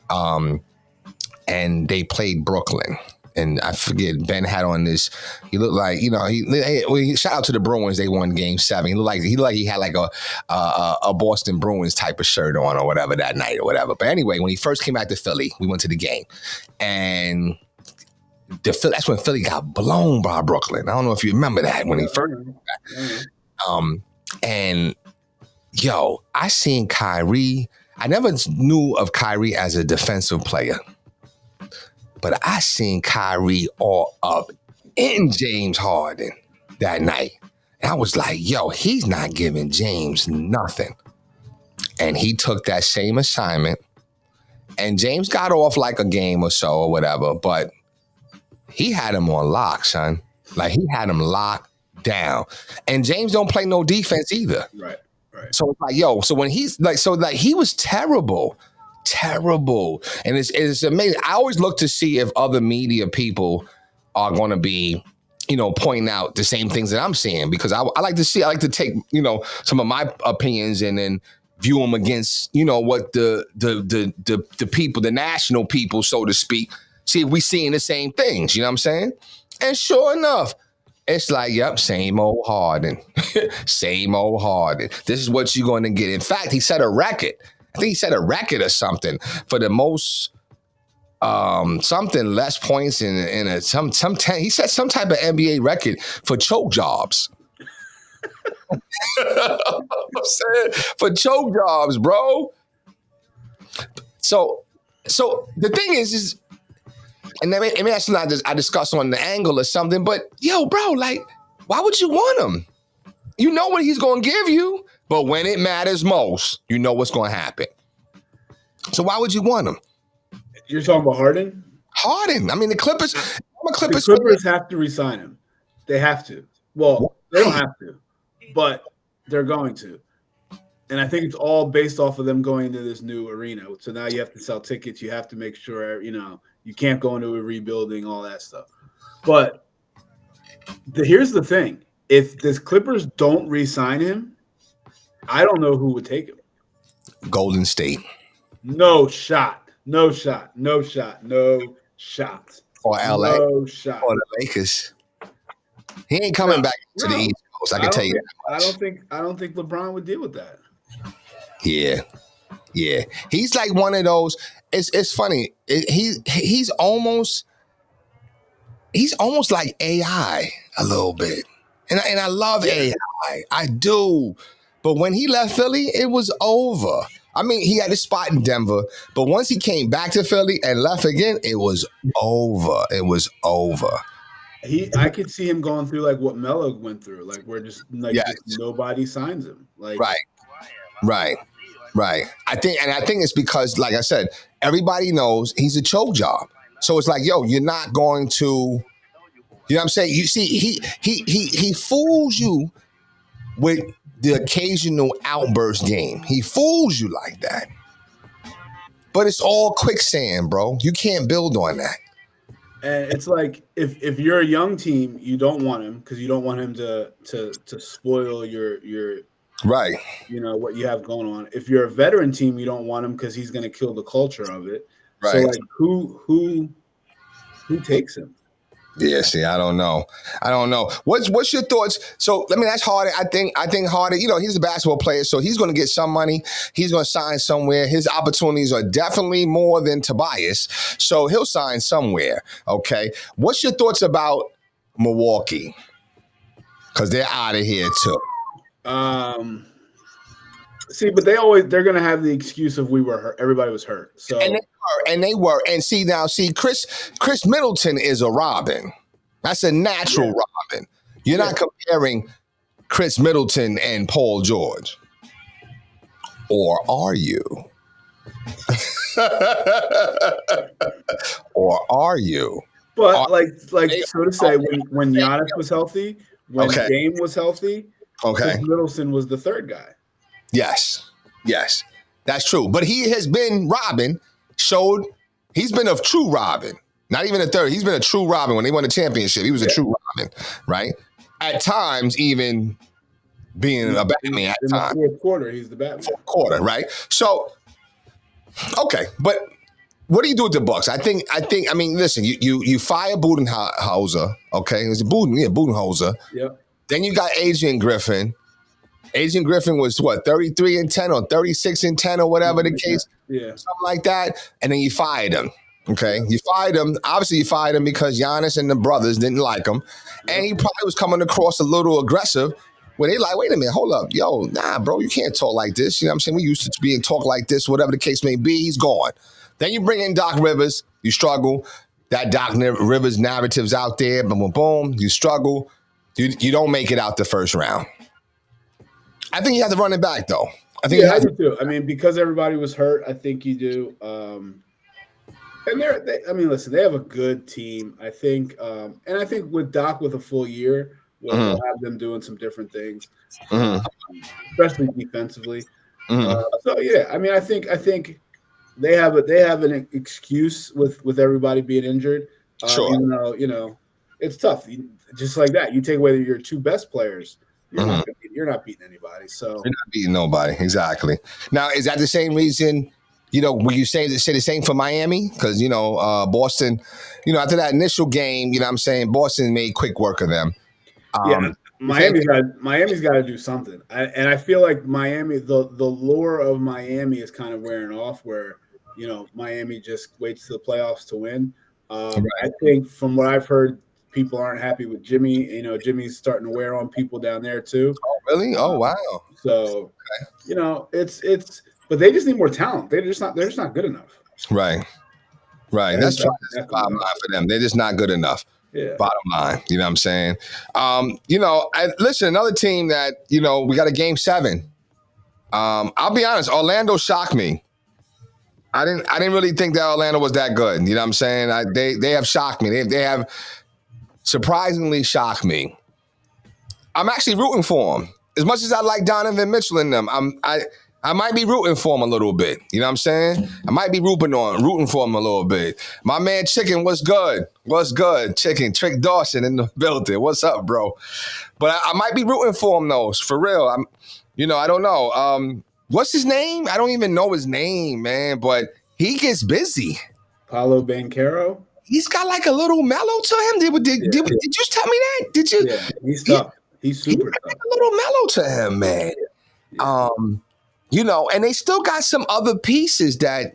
and they played Brooklyn. And I forget, Ben had on this. He looked like, he shout out to the Bruins. They won Game 7. He looked like he had like a Boston Bruins type of shirt on or whatever that night or whatever. But anyway, when he first came out to Philly, we went to the game, and that's when Philly got blown by Brooklyn. I don't know if you remember that when he first. And I seen Kyrie. I never knew of Kyrie as a defensive player, but I seen Kyrie all up in James Harden that night. And I was like, he's not giving James nothing. And he took that same assignment, and James got off like a game or so or whatever, but he had him on lock, son. Like, he had him locked down. And James don't play no defense either. Right. Right. So it's like, so when he's like, he was terrible. And it's amazing. I always look to see if other media people are going to be, pointing out the same things that I'm seeing, because I like to take, some of my opinions and then view them against, what the people, the national people, so to speak, see if we seeing the same things, you know what I'm saying? And sure enough, it's like, yep, same old Harden. Same old Harden. This is what you're going to get. In fact, he set a record. I think he set a record or something for the most something less points in some 10. He set some type of NBA record for choke jobs. I'm saying, for choke jobs, bro. So the thing is. And then maybe that's not I discuss on the angle or something, but bro, like, why would you want him? You know what he's going to give you, but when it matters most, you know what's going to happen. So why would you want him? You're talking about Harden? Harden. I mean, the Clippers. The Clippers have to re-sign him. They have to. Well, they don't have to, but they're going to. And I think it's all based off of them going into this new arena. So now you have to sell tickets. You have to make sure, you can't go into a rebuilding, all that stuff. But here's the thing. If the Clippers don't re-sign him, I don't know who would take him. Golden State. No shot. Or LA. No shot. Or the Lakers. He ain't coming back to the East Coast. I can tell you that much. I don't think LeBron would deal with that. Yeah. Yeah, he's like one of those. It's funny. He's almost like AI a little bit, and I love AI. I do, but when he left Philly, it was over. I mean, he had a spot in Denver, but once he came back to Philly and left again, it was over. It was over. I could see him going through like what Melo went through, like where just Yes. nobody signs him. Like Right. I think it's because, like I said, everybody knows he's a choke job. So it's like, yo, you're not going to, you know what I'm saying? You see, he fools you with the occasional outburst game. He fools you like that. But it's all quicksand, bro. You can't build on that. And it's like if you're a young team, you don't want him because you don't want him to spoil your Right. What you have going on. If you're a veteran team, you don't want him because he's going to kill the culture of it. Right. So like who takes him? Yeah, see, I don't know. What's your thoughts? So let me ask Harden. I think Harden, he's a basketball player, so he's going to get some money. He's going to sign somewhere. His opportunities are definitely more than Tobias, so he'll sign somewhere. Okay. What's your thoughts about Milwaukee? Because they're out of here too. See, but they're going to have the excuse of we were hurt. Everybody was hurt. So and they were. And see, Chris Middleton is a Robin. That's a natural Robin. You're not comparing Chris Middleton and Paul George. Or are you? Or are you? But so to say, when Giannis was healthy, when Dame was healthy, Chris Middleton was the third guy. Yes, that's true. But he has been Robin. He's been a true Robin. Not even a third. He's been a true Robin when they won the championship. He was a true Robin, right? At times, even being a Batman at times. In the fourth quarter, he's the Batman. Fourth quarter, right? So, okay, but what do you do with the Bucks? I mean, listen, you fire Budenholzer, okay? It was Budenholzer. Yep. Then you got Adrian Griffin. Adrian Griffin was 33-10 or 36-10 or whatever the case, something like that. And then you fired him. Okay, you fired him. Obviously, you fired him because Giannis and the brothers didn't like him, and he probably was coming across a little aggressive. When they like, wait a minute, hold up, yo, nah, bro, you can't talk like this. You know what I'm saying? We used to being talk like this, whatever the case may be. He's gone. Then you bring in Doc Rivers. You struggle. That Doc Rivers narrative's out there. Boom, boom. You struggle. You don't make it out the first round. I think you have to run it back, though. I do too. I mean, because everybody was hurt, I think you do. And listen, they have a good team. I think, and I think with Doc with a full year, we'll have them doing some different things, especially defensively. So yeah, I mean, I think they have an excuse with everybody being injured. Sure. Even though it's tough. Just like that, you take away your two best players. You're not beating anybody. So you're not beating nobody. Exactly. Now, is that the same reason? Will you say the same for Miami? Because Boston, after that initial game, what I'm saying, Boston made quick work of them. Miami's got to do something, and I feel like Miami, the lure of Miami is kind of wearing off. Where Miami just waits to the playoffs to win. I think from what I've heard, people aren't happy with Jimmy. Jimmy's starting to wear on people down there too. Oh, really? Oh, wow. So, it's, but they just need more talent. They're just not good enough. Right. That's the bottom line for them. They're just not good enough. Yeah. Bottom line. You know what I'm saying? Listen, another team that, we got a game 7. I'll be honest, Orlando shocked me. I didn't really think that Orlando was that good. You know what I'm saying? They have shocked me. They have surprisingly shocked me. I'm actually rooting for them. As much as I like Donovan Mitchell in them, I might be rooting for him a little bit. You know what I'm saying? I might be rooting for him a little bit. My man Chicken, what's good? What's good? Chicken, Trick Dawson in the building. What's up, bro? But I might be rooting for him, though. For real. I don't know. What's his name? I don't even know his name, man. But he gets busy. Paolo Banchero? He's got like a little mellow to him. Did you tell me that? Did you? Yeah, he's tough. He's super tough. A little mellow to him, man. And they still got some other pieces that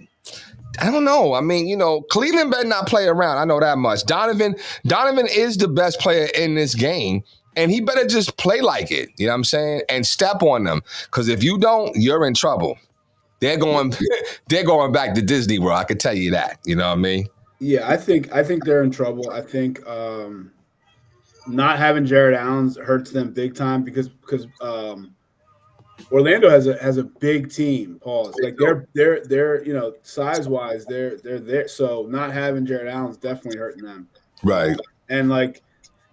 I don't know. I mean, Cleveland better not play around. I know that much. Donovan is the best player in this game, and he better just play like it. You know what I'm saying? And step on them, because if you don't, you're in trouble. They're going, they're going back to Disney World. I can tell you that. You know what I mean? Yeah, I think they're in trouble. I think not having Jared Allen hurts them big time because Orlando has a big team. Pause. Like they're size wise they're there. So not having Jared Allen's definitely hurting them. Right. And like,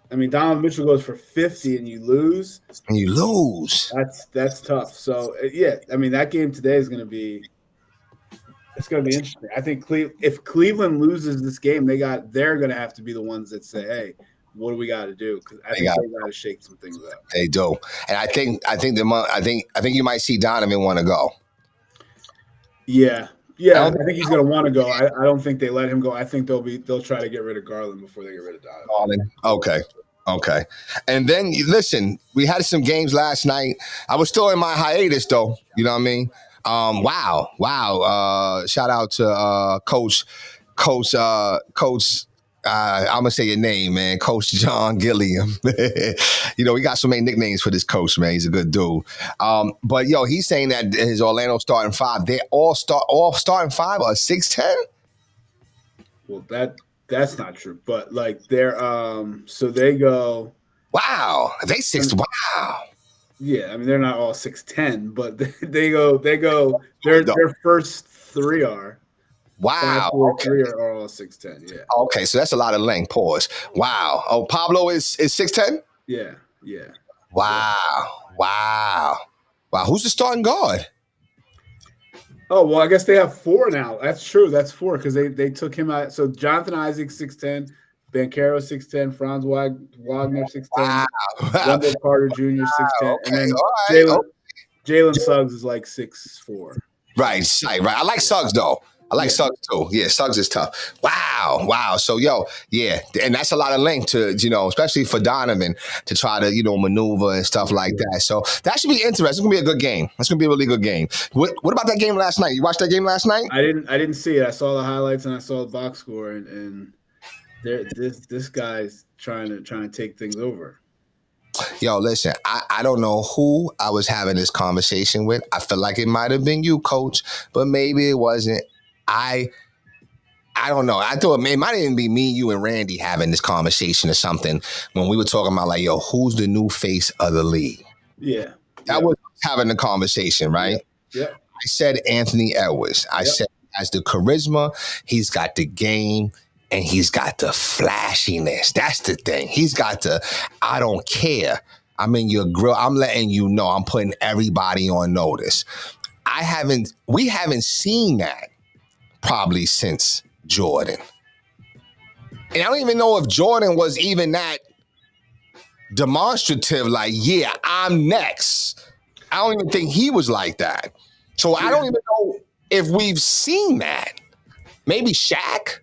I mean, Donovan Mitchell goes for 50 and you lose. And you lose. That's tough. So yeah, I mean that game today is going to be. It's going to be interesting. I think if Cleveland loses this game, they're going to have to be the ones that say, "Hey, what do we got to do?" Because I think they got to shake some things up. They do, and I think you might see Donovan want to go. Yeah, I think he's going to want to go. I don't think they let him go. I think they'll try to get rid of Garland before they get rid of Donovan. Okay. And then listen, we had some games last night. I was still in my hiatus though. You know what I mean? Wow. Shout out to Coach. I'm gonna say your name, man. Coach John Gilliam. We got so many nicknames for this coach, man. He's a good dude. But he's saying that his Orlando starting five, they all starting five are 6'10". Well, that's not true. But like they're so they go. Wow, they 6. Wow. Yeah, I mean they're not all 6'10", but they go. Their first three are. Wow. 5, 4, 3 are all 6'10". Yeah. Okay, so that's a lot of length. Pause. Wow. Oh, Pablo is 6'10". Yeah. Wow. Who's the starting guard? Oh well, I guess they have 4 now. That's true. That's 4 because they took him out. So Jonathan Isaac 6'10", Banchero 6'10", Franz Wagner 6'10", Wow. Wendell Carter Jr. 6'10", and then Jalen Suggs is like 6'4". Right. I like Suggs though. I like Suggs too. Yeah, Suggs is tough. Wow. So, and that's a lot of length to, especially for Donovan to try to, maneuver and stuff like that. So that should be interesting. It's going to be a good game. That's going to be a really good game. What about that game last night? You watched that game last night? I didn't see it. I saw the highlights and I saw the box score and this guy's trying to take things over. Yo, listen, I don't know who I was having this conversation with. I feel like it might have been you, Coach, but maybe it wasn't. I don't know. I thought it might even be me, you, and Randy having this conversation or something when we were talking about like, yo, who's the new face of the league? Yeah. That was having the conversation, right? Yeah. I said Anthony Edwards. I said he has the charisma, he's got the game, and he's got the flashiness. That's the thing. He's got the, I don't care. I'm in your grill. I'm letting you know. I'm putting everybody on notice. We haven't seen that probably since Jordan. And I don't even know if Jordan was even that demonstrative, like, yeah, I'm next. I don't even think he was like that. So I don't even know if we've seen that. Maybe Shaq?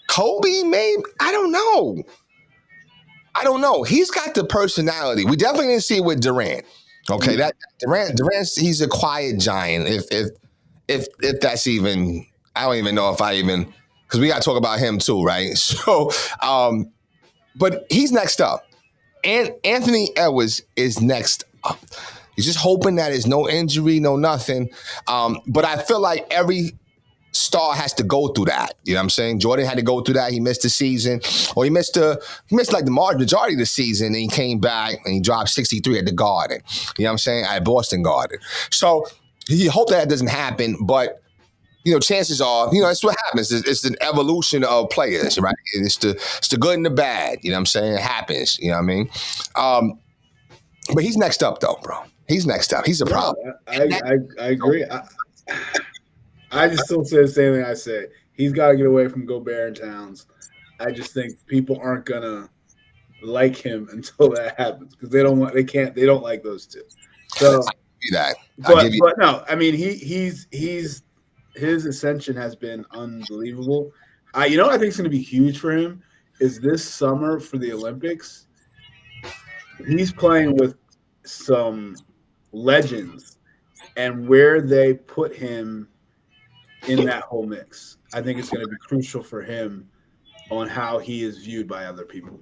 Kobe, maybe? I don't know. He's got the personality. We definitely didn't see it with Durant. Okay, that Durant, he's a quiet giant. If that's even, I don't even know if I even, because we got to talk about him too, right? So, but he's next up. And Anthony Edwards is next up. He's just hoping that there's no injury, no nothing. But I feel like every star has to go through that. You know what I'm saying? Jordan had to go through that. He missed the season, or he missed like the majority of the season, and he came back and he dropped 63 at the Garden. You know what I'm saying? At Boston Garden. So he hoped that doesn't happen, but chances are, that's what happens. It's an evolution of players, right? It's the good and the bad. You know what I'm saying? It happens. You know what I mean? But he's next up, though, bro. He's next up. He's a problem. I agree. I just still say the same thing I say. He's got to get away from Gobert and Towns. I just think people aren't gonna like him until that happens because they don't like those two. So I'll give you that. But no, I mean his ascension has been unbelievable. I think it's going to be huge for him is this summer for the Olympics. He's playing with some legends and where they put him in that whole mix. I think it's going to be crucial for him on how he is viewed by other people.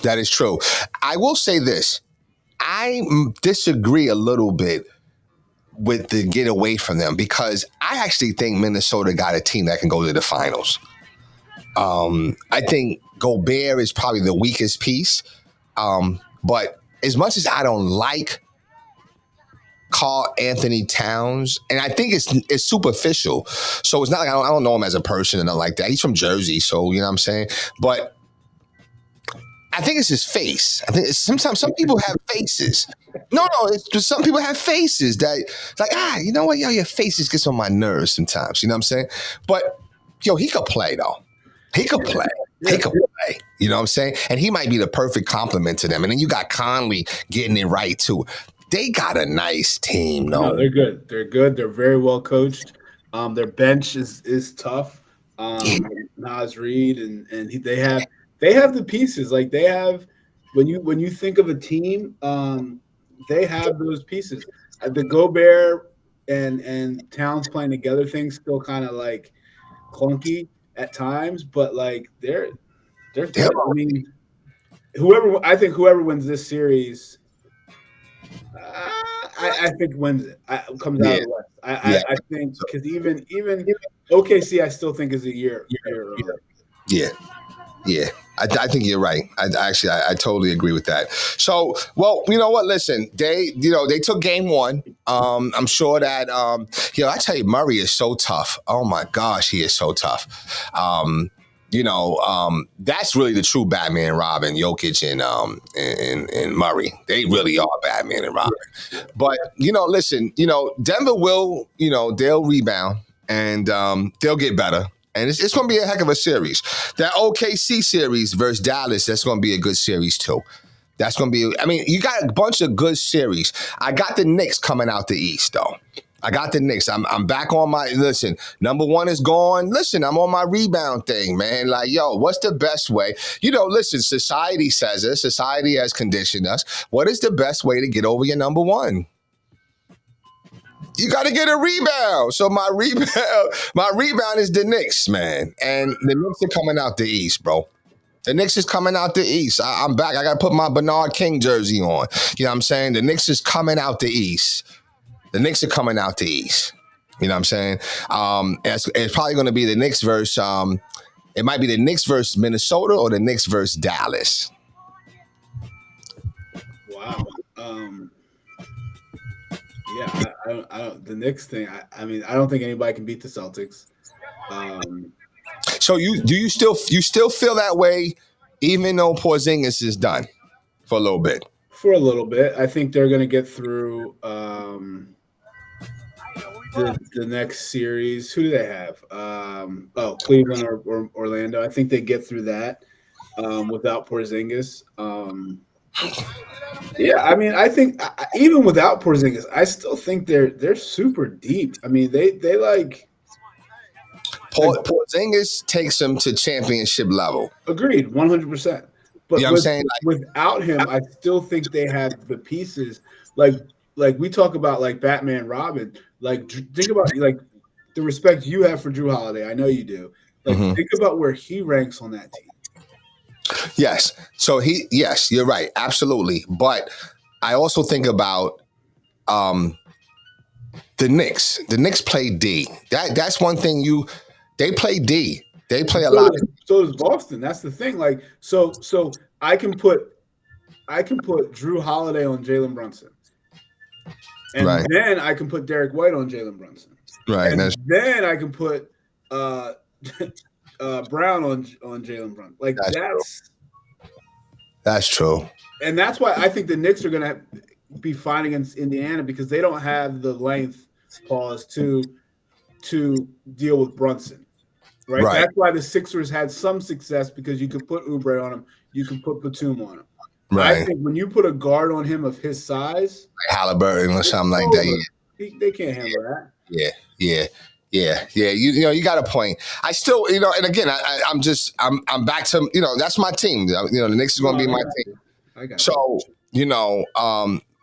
That is true. I will say this. I disagree a little bit with the get away from them because I actually think Minnesota got a team that can go to the finals. I think Gobert is probably the weakest piece. But as much as I don't like Karl Anthony Towns, and I think it's superficial. So it's not like I don't know him as a person and nothing like that. He's from Jersey, so you know what I'm saying? But I think it's his face. I think sometimes some people have faces. No, it's just some people have faces that like, you know what, yo, your face just gets on my nerves sometimes. You know what I'm saying? But yo, he could play though. He could play. He could play. You know what I'm saying? And he might be the perfect complement to them. And then you got Conley getting it right too. They got a nice team, though. No, they're good. They're good. They're very well coached. Their bench is tough. Naz Reid and they have the pieces. Like they have when you think of a team, they have those pieces. The Gobert and Towns playing together thing still kind of like clunky at times, but like they're good. I mean, whoever wins this series, I think wins it. Comes out of the West. I think because even OKC, I still think is a year early. Yeah. I think you're right. I totally agree with that. So, well, you know what? Listen, they took game one. I'm sure that, I tell you, Murray is so tough. Oh my gosh, he is so tough. That's really the true Batman and Robin, Jokic and Murray. They really are Batman and Robin. But, listen, Denver will, they'll rebound and they'll get better. And it's going to be a heck of a series. That OKC series versus Dallas, that's going to be a good series too. That's going to be, you got a bunch of good series. I got the Knicks coming out the East, though. I got the Knicks. I'm back on number one is gone. Listen, I'm on my rebound thing, man. Like, yo, what's the best way? Listen, society says it. Society has conditioned us. What is the best way to get over your number one? You got to get a rebound. So my rebound is the Knicks, man. And the Knicks are coming out the East, bro. The Knicks is coming out the East. I'm back. I got to put my Bernard King jersey on. You know what I'm saying? The Knicks is coming out the East. The Knicks are coming out the East. You know what I'm saying? It's probably going to be the Knicks versus, it might be the Knicks versus Minnesota or the Knicks versus Dallas. Wow. Yeah, I don't. The Knicks thing. I don't think anybody can beat the Celtics. So you still feel that way, even though Porzingis is done for a little bit? For a little bit, I think they're going to get through the next series. Who do they have? Cleveland or Orlando. I think they get through that without Porzingis. Yeah, I think even without Porzingis, I still think they're super deep. They like Porzingis takes them to championship level. Agreed, 100%. But you know what I'm saying? Without him, I still think they have the pieces. Like we talk about like Batman, Robin. Like think about like the respect you have for Drew Holiday. I know you do. Like think about where he ranks on that team. Yes. So yes, you're right. Absolutely. But I also think about the Knicks. The Knicks play D. That's one thing they play D. They play a lot. So does Boston. That's the thing. Like, so I can put Drew Holiday on Jalen Brunson. And then I can put Derek White on Jalen Brunson. Right. And then I can put Brown on Jalen Brunson. Like that's true. And that's why I think the Knicks are gonna be fine against Indiana because they don't have the length pause to deal with Brunson. Right? That's why the Sixers had some success because you could put Oubre on him, you could put Batum on him. Right. I think when you put a guard on him of his size, like Halliburton or something like that, they can't handle that. Yeah. You got a point. I still, and again, I'm back to, that's my team. The Knicks is going to be my team. So,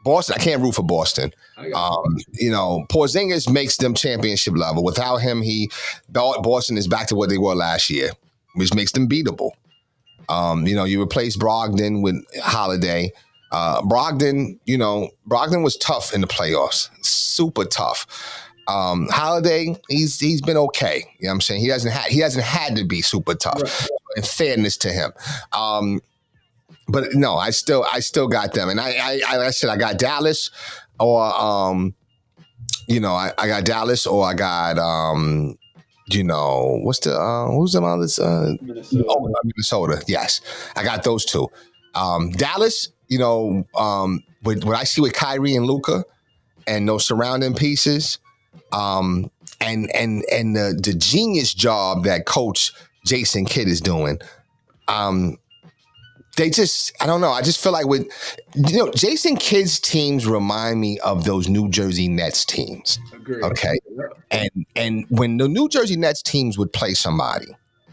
Boston, I can't root for Boston. I got You know, Porzingis makes them championship level. Without him, Boston is back to what they were last year, which makes them beatable. You know, you replace Brogdon with Holiday. Brogdon was tough in the playoffs, super tough. Holiday, he's been okay. You know what I'm saying? He hasn't had to be super tough. Right. In fairness to him. But no, I still got them, and I said I got Dallas, or you know, I got Dallas, or I got you know, who's the others? Minnesota. Yes, I got those two. Dallas, you know, with what I see with Kyrie and Luka and those surrounding pieces, and the genius job that Coach Jason Kidd is doing. They just, I don't know. I just feel like Jason Kidd's teams remind me of those New Jersey Nets teams. Agreed. Okay. And when the New Jersey Nets teams would play somebody,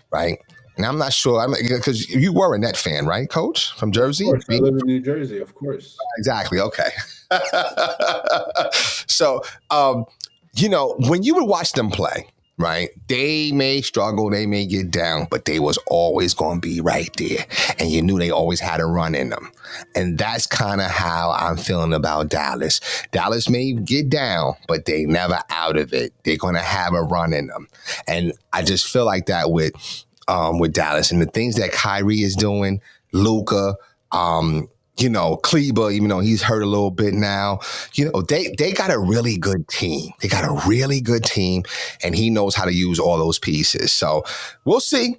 right? And I'm not sure, because you were a Net fan, right, Coach, from Jersey? Of course, I live in New Jersey, of course. Exactly. Okay. So, you know, when you would watch them play, right? They may struggle, they may get down, but they was always going to be right there. And you knew they always had a run in them. And that's kind of how I'm feeling about Dallas. Dallas may get down, but they never out of it. They're going to have a run in them. And I just feel like that with Dallas. And the things that Kyrie is doing, Luka, you know, Kleber, even though he's hurt a little bit now, you know, they got a really good team. They got a really good team, and he knows how to use all those pieces. So we'll see.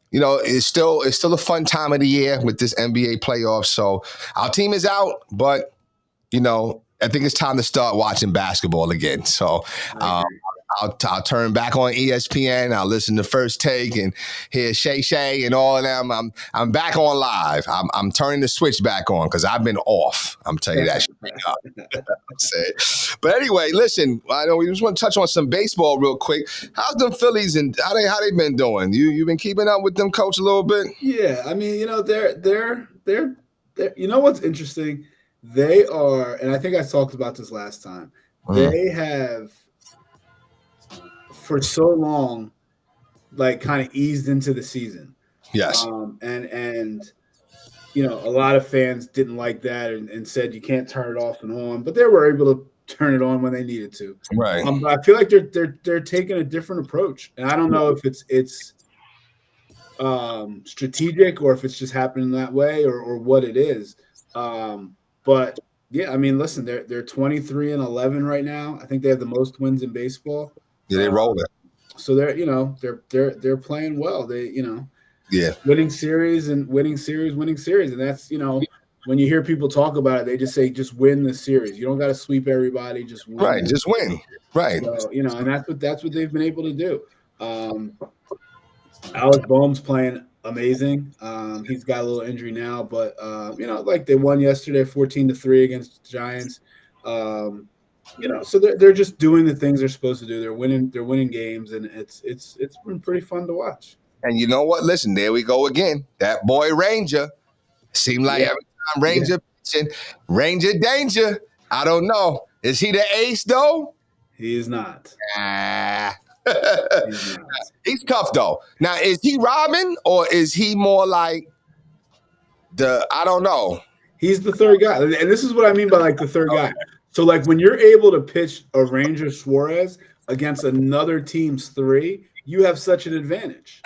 You know, it's still a fun time of the year with this NBA playoffs. So our team is out, but, you know, I think it's time to start watching basketball again. So I'll turn back on ESPN. I'll listen to First Take and hear Shay Shay and all of them. I'm back on live. I'm turning the switch back on because I've been off. I'm telling you that shit. But anyway, listen. I know we just want to touch on some baseball real quick. How's them Phillies and how they been doing? You been keeping up with them, Coach, a little bit? Yeah, I mean, you know, they're you know what's interesting? They are, and I think I talked about this last time. They have, for so long, like kind of eased into the season. Yes. And you know, a lot of fans didn't like that and said you can't turn it off and on, but they were able to turn it on when they needed to. Right. But I feel like they're taking a different approach, and I don't know if it's strategic or if it's just happening that way or what it is. But yeah, I mean, listen, they're 23-11 right now. I think they have the most wins in baseball. Yeah, they roll it. So they're playing well. They, you know, winning series, and that's, you know, when you hear people talk about it, they just say just win the series. You don't got to sweep everybody, just win. Right, just win. Right. So, you know, and that's what they've been able to do. Alex Boehm's playing amazing. He's got a little injury now, but you know, like they won yesterday 14-3 against the Giants. You know, so they're just doing the things they're supposed to do. They're winning games, and it's been pretty fun to watch. And you know what? Listen, there we go again. That boy Ranger. Seemed like every time Ranger pitching, Ranger danger. I don't know. Is he the ace though? He is not. He's tough though. Now, is he Robin or is he more like I don't know. He's the third guy. And this is what I mean by like the third guy. So like when you're able to pitch a Ranger Suarez against another team's three, you have such an advantage.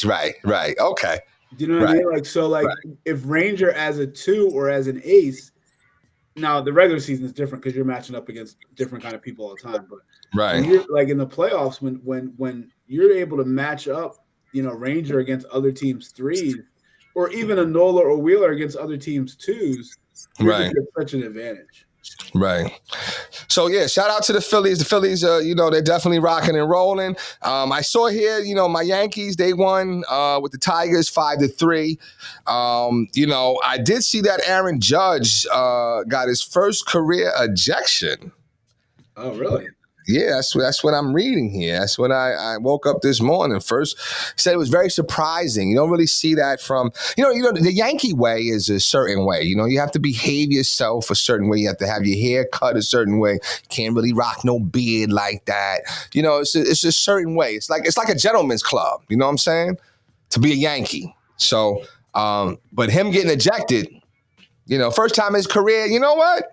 Right. Okay. Do you know what I mean? Like, so like if Ranger as a 2 or as an ace, now the regular season is different because you're matching up against different kind of people all the time. But when you're, like in the playoffs, when you're able to match up, you know, Ranger against other teams' threes, or even a Nola or Wheeler against other teams' twos, you're such an advantage. Right. So, yeah, shout out to the Phillies. The Phillies, you know, they're definitely rocking and rolling. I saw here, you know, my Yankees, they won with the Tigers 5-3. You know, I did see that Aaron Judge got his first career ejection. Oh, really? Yeah, that's what I'm reading here. That's what I woke up this morning. First said it was very surprising. You don't really see that from the Yankee way is a certain way. You have to behave yourself a certain way. You have to have your hair cut a certain way. You can't really rock no beard like that. It's a certain way. It's like a gentleman's club. You know what I'm saying? To be a Yankee. So, but him getting ejected, first time in his career. You know what?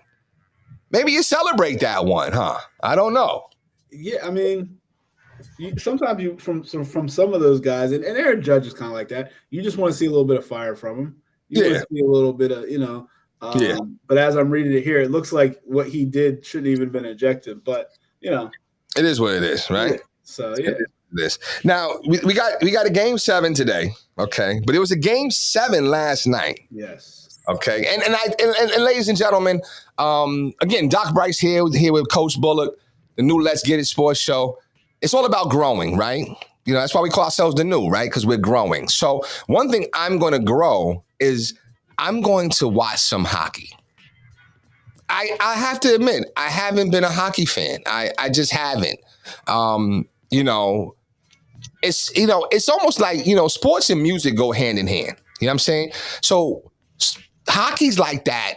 Maybe you celebrate that one, huh? I don't know. Yeah, I mean, sometimes from some of those guys, and Aaron Judge is kind of like that. You just want to see a little bit of fire from him. You want to see a little bit of, Yeah. But as I'm reading it here, it looks like what he did shouldn't even been ejected. But it is what it is, right? Yeah. So yeah. This now we got a game 7 today, okay, but it was a game 7 last night. Yes. Okay, and ladies and gentlemen, again, Doc Bryce here with Coach Bullock, the new Let's Get It Sports Show. It's all about growing, right? That's why we call ourselves the new, right? Because we're growing. So one thing I'm going to grow is I'm going to watch some hockey. I have to admit, I haven't been a hockey fan. I just haven't. It's almost like sports and music go hand in hand. You know what I'm saying? So hockey's like that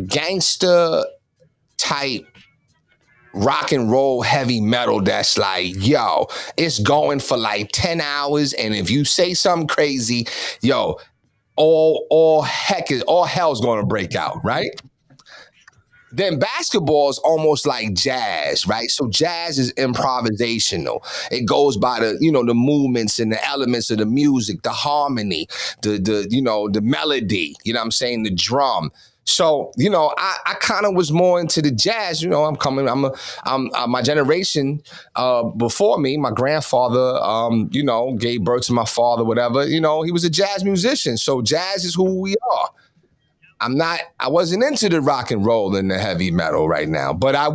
gangster type rock and roll heavy metal that's like, yo, it's going for like 10 hours. And if you say something crazy, yo, all hell's going to break out, right? Then basketball is almost like jazz, right? So jazz is improvisational. It goes by the movements and the elements of the music, the harmony, the melody, you know what I'm saying, the drum. So, I kind of was more into the jazz. I'm my generation before me, my grandfather, gave birth to my father, whatever. He was a jazz musician. So jazz is who we are. I wasn't into the rock and roll and the heavy metal right now, but I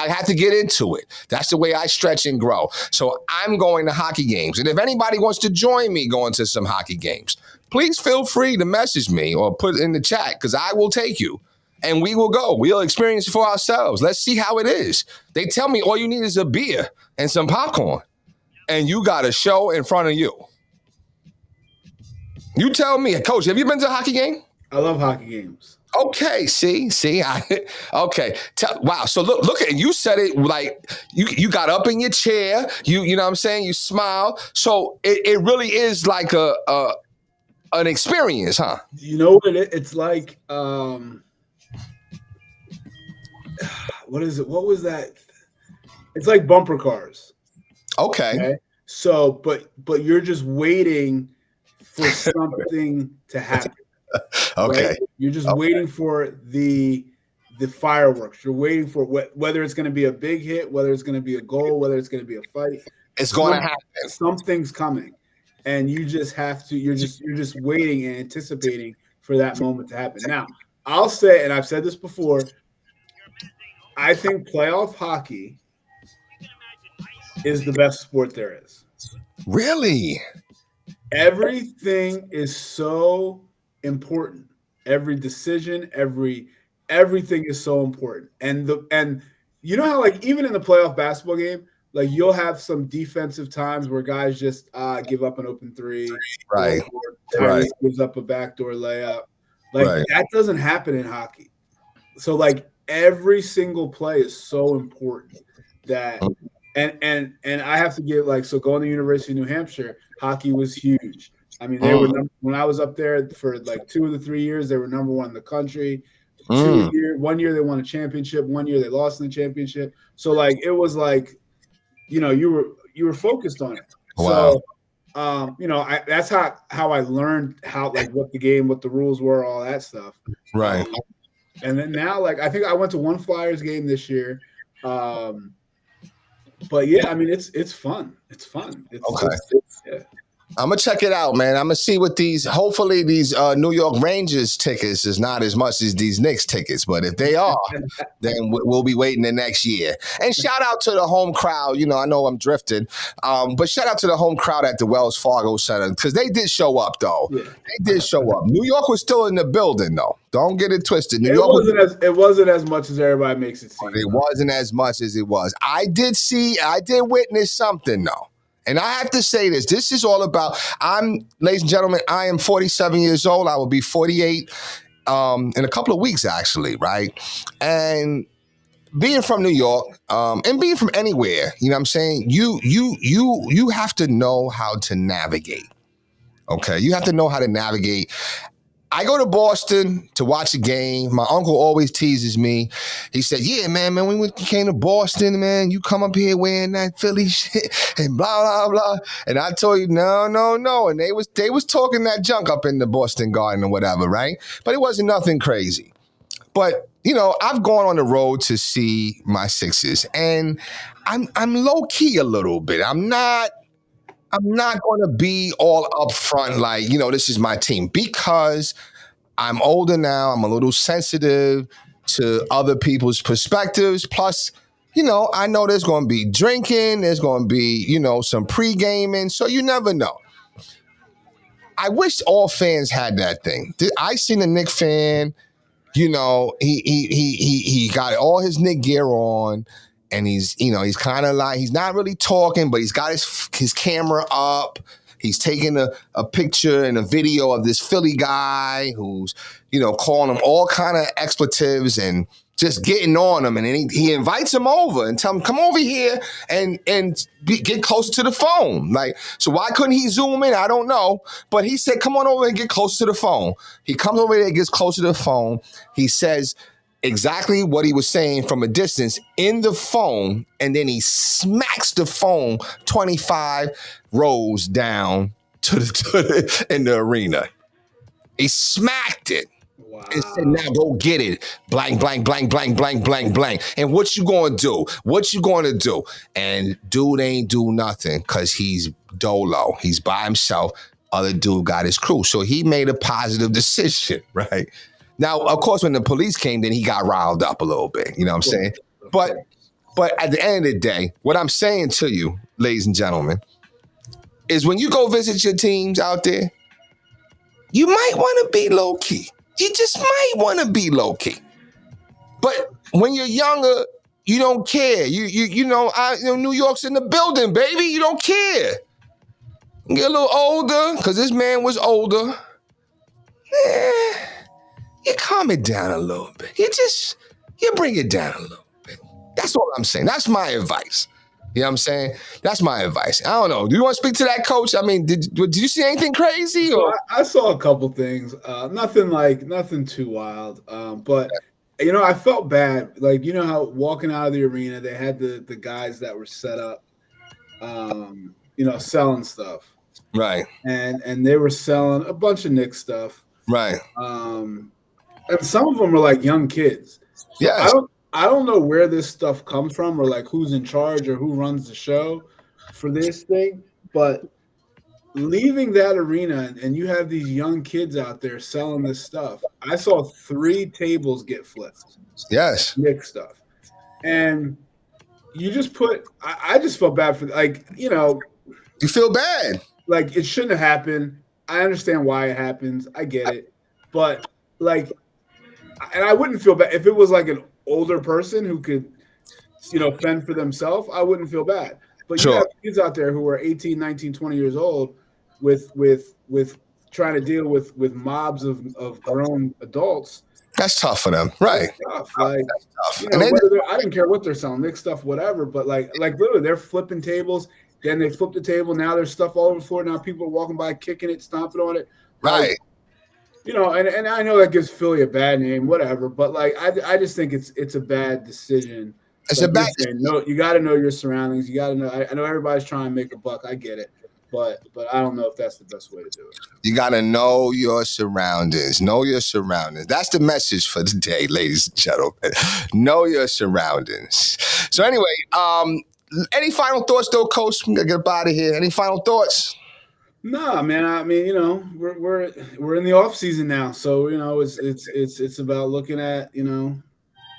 had to get into it. That's the way I stretch and grow. So I'm going to hockey games. And if anybody wants to join me going to some hockey games, please feel free to message me or put in the chat because I will take you and we will go. We'll experience it for ourselves. Let's see how it is. They tell me all you need is a beer and some popcorn and you got a show in front of you. You tell me, Coach, have you been to a hockey game? I love hockey games. Okay, okay. Wow. So look at you said it like you got up in your chair. You know what I'm saying? You smile. So it really is like an experience, huh? You know what it's like? What is it? What was that? It's like bumper cars. Okay. So, but you're just waiting for something to happen. Okay. Right? You're just waiting for the fireworks. You're waiting for whether it's going to be a big hit, whether it's going to be a goal, whether it's going to be a fight. It's going to happen. Something's coming, and you just have to. You're just waiting and anticipating for that moment to happen. Now, I'll say, and I've said this before, I think playoff hockey is the best sport there is. Really? Everything is so important. Every decision, everything is so important. And you know how like even in the playoff basketball game, like you'll have some defensive times where guys just give up an open three, right? Tyrese gives up a backdoor layup. Like that doesn't happen in hockey. So like every single play is so important that and I have to give so going to the University of New Hampshire, hockey was huge. I mean, they were when I was up there for like 2 of the 3 years, they were number 1 in the country. 1 year they won a championship. 1 year they lost in the championship. So like it was like, you were focused on it. Wow. So, that's how I learned what the rules were, all that stuff. Right. And then now, I think I went to one Flyers game this year. But yeah, I mean, it's fun. It's fun. Okay. Yeah. I'm gonna check it out, man. I'm gonna see what these. Hopefully, these New York Rangers tickets is not as much as these Knicks tickets. But if they are, then we'll be waiting the next year. And shout out to the home crowd. You know, I know I'm drifting, but shout out to the home crowd at the Wells Fargo Center because they did show up, though. Yeah. They did show up. New York was still in the building, though. Don't get it twisted. New It York wasn't as much as everybody makes it seem. It wasn't as much as it was. I did witness something though. And I have to say this. This is all about, ladies and gentlemen, I am 47 years old. I will be 48 in a couple of weeks, actually, right? And being from New York, and being from anywhere, you know what I'm saying? You have to know how to navigate. Okay. You have to know how to navigate. I go to Boston to watch a game. My uncle always teases me. He said, yeah, man, when we came to Boston, man, you come up here wearing that Philly shit and blah, blah, blah. And I told you, no. And they was talking that junk up in the Boston Garden or whatever, right? But it wasn't nothing crazy. But, you know, I've gone on the road to see my Sixers, and I'm low-key a little bit. I'm not going to be all up front like, you know, this is my team because I'm older now. I'm a little sensitive to other people's perspectives. Plus, you know, I know there's going to be drinking. There's going to be, you know, some pre-gaming. So you never know. I wish all fans had that thing. I seen a Knicks fan, you know, he got all his Knicks gear on. And he's kind of like, he's not really talking, but he's got his camera up. He's taking a picture and a video of this Philly guy who's, you know, calling him all kind of expletives and just getting on him. And then he invites him over and tell him, come over here and get closer to the phone. Like, so why couldn't he zoom in? I don't know. But he said, come on over and get closer to the phone. He comes over there and gets closer to the phone. He says exactly what he was saying from a distance in the phone, and then he smacks the phone 25 rows down in the arena. He smacked it. Wow. And said, now go get it. Blank, blank, blank, blank, blank, blank, blank. And what you gonna do? What you gonna do? And dude ain't do nothing because he's dolo. He's by himself. Other dude got his crew. So he made a positive decision, right? Now, of course, when the police came, then he got riled up a little bit. You know what I'm saying? But at the end of the day, what I'm saying to you, ladies and gentlemen, is when you go visit your teams out there, you might want to be low key. You just might want to be low key. But when you're younger, you don't care. You know, New York's in the building, baby. You don't care. You get a little older, because this man was older. You calm it down a little bit. You bring it down a little bit. That's all I'm saying. That's my advice. You know what I'm saying? That's my advice. I don't know. Do you want to speak to that, Coach? I mean, did you see anything crazy? Or? I saw a couple things. Nothing too wild. But you know, I felt bad. Like, you know how walking out of the arena, they had the guys that were set up, you know, selling stuff. Right. And they were selling a bunch of Knicks stuff. Right. And some of them were like young kids. So yes. I don't know where this stuff comes from or like who's in charge or who runs the show for this thing. But leaving that arena and you have these young kids out there selling this stuff. I saw 3 tables get flipped. Yes. Knicks stuff. And you just I just felt bad for, like, you know. You feel bad. Like, it shouldn't have happened. I understand why it happens. I get it. But, like, and I wouldn't feel bad if it was like an older person who could, you know, fend for themselves. I wouldn't feel bad. But sure. You have kids out there who are 18, 19, 20 years old with trying to deal with mobs of grown adults. That's tough for them, right? That's tough. Like, that's tough. You know, I didn't care what they're selling, Knicks stuff, whatever. But like literally, they're flipping tables. Then they flip the table. Now there's stuff all over the floor. Now people are walking by, kicking it, stomping on it. Right. Like, you know, and I know that gives Philly a bad name, whatever. But like, I just think it's a bad decision. It's like a bad. No, you got to know your surroundings. You got to know. I know everybody's trying to make a buck. I get it, but I don't know if that's the best way to do it. You got to know your surroundings. Know your surroundings. That's the message for the day, ladies and gentlemen. Know your surroundings. So anyway, any final thoughts, though, Coach? I'm gonna get up out of here. Any final thoughts? No, man. I mean, we're in the off season now, so it's about looking at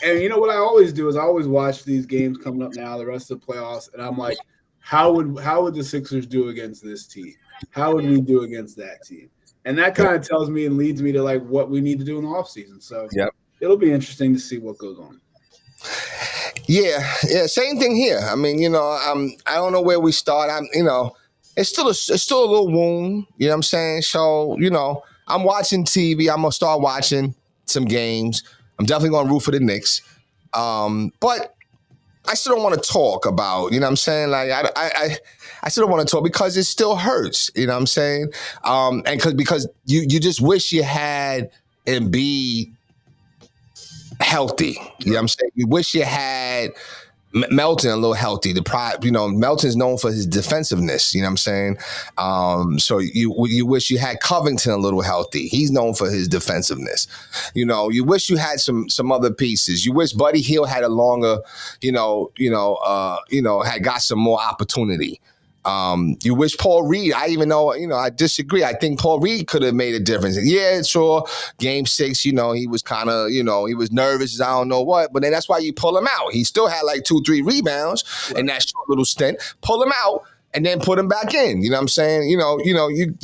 and you know what I always do is I always watch these games coming up now, the rest of the playoffs, and I'm like, how would the Sixers do against this team? How would we do against that team? And that kind of tells me and leads me to like what we need to do in the offseason. So Yep. it'll be interesting to see what goes on. Yeah, same thing here. I mean, I don't know where we start. It's still a little wound. You know what I'm saying? So, I'm watching TV. I'm gonna start watching some games. I'm definitely gonna root for the Knicks. But I still don't want to talk about. You know what I'm saying? Like I still don't want to talk because it still hurts. You know what I'm saying? And because you just wish you had Embiid healthy. You know what I'm saying? You wish you had Melton a little healthy. Melton's known for his defensiveness. You know what I'm saying? So you wish you had Covington a little healthy. He's known for his defensiveness. You wish you had some other pieces. You wish Buddy Hield had a longer, had got some more opportunity. You wish Paul Reed, I disagree. I think Paul Reed could have made a difference. Yeah, sure. Game 6, he was kind of, he was nervous. I don't know what, but then that's why you pull him out. He still had like 2-3 rebounds in that short little stint. Pull him out and then put him back in. You know what I'm saying? You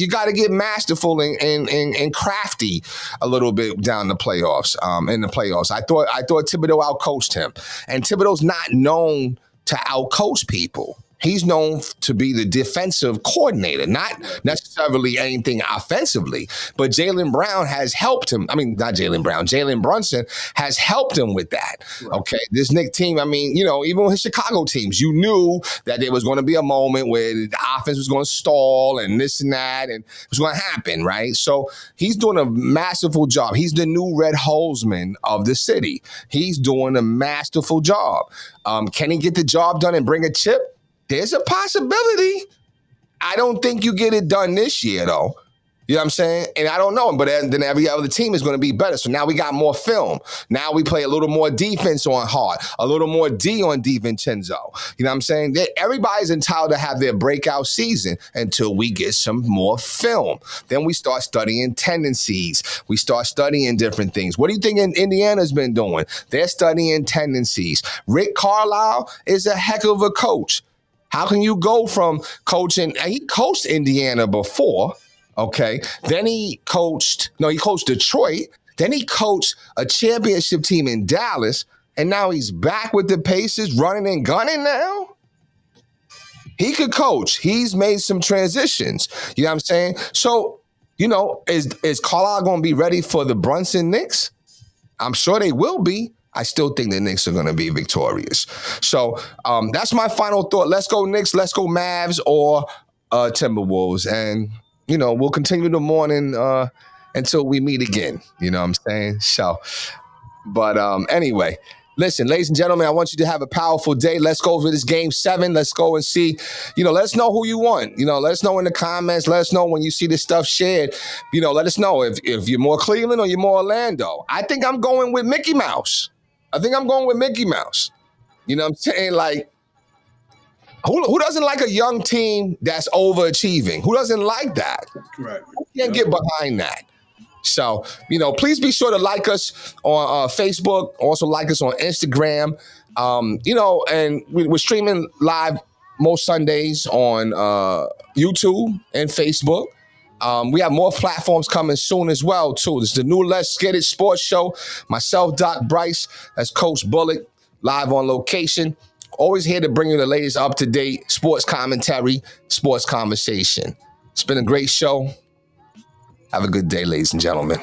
got to get masterful and crafty a little bit down the playoffs. In the playoffs, I thought Thibodeau outcoached him, and Thibodeau's not known to outcoach people. He's known to be the defensive coordinator, not necessarily anything offensively. But Jaylen Brown has helped him. I mean, not Jaylen Brown. Jalen Brunson has helped him with that. Right. Okay, this Knicks team, even with his Chicago teams, you knew that there was going to be a moment where the offense was going to stall and this and that, and it was going to happen, right? So he's doing a masterful job. He's the new Red Holzman of the city. He's doing a masterful job. Can he get the job done and bring a chip? There's a possibility. I don't think you get it done this year, though. You know what I'm saying? And I don't know, but then every other team is going to be better. So now we got more film. Now we play a little more defense on Hart, a little more D on DiVincenzo. You know what I'm saying? Everybody's entitled to have their breakout season until we get some more film. Then we start studying tendencies. We start studying different things. What do you think Indiana's been doing? They're studying tendencies. Rick Carlisle is a heck of a coach. How can you go from coaching? He coached Indiana before, okay? Then he coached Detroit. Then he coached a championship team in Dallas. And now he's back with the Pacers running and gunning now? He could coach. He's made some transitions. You know what I'm saying? So, is Carlisle going to be ready for the Brunson Knicks? I'm sure they will be. I still think the Knicks are going to be victorious. So that's my final thought. Let's go Knicks, let's go Mavs or Timberwolves. And, we'll continue the morning until we meet again. You know what I'm saying? So, but anyway, listen, ladies and gentlemen, I want you to have a powerful day. Let's go over this game 7. Let's go and see, let us know who you want. Let us know in the comments. Let us know when you see this stuff shared. Let us know if you're more Cleveland or you're more Orlando. I think I'm going with Mickey Mouse. You know what I'm saying? Like, who doesn't like a young team that's overachieving? Who doesn't like that? Right. Who can't get behind that? So, please be sure to like us on Facebook. Also like us on Instagram. And we're streaming live most Sundays on YouTube and Facebook. We have more platforms coming soon as well, too. This is the new Let's Get It sports show. Myself, Doc Bryce, as Coach Bullock, live on location. Always here to bring you the latest up-to-date sports commentary, sports conversation. It's been a great show. Have a good day, ladies and gentlemen.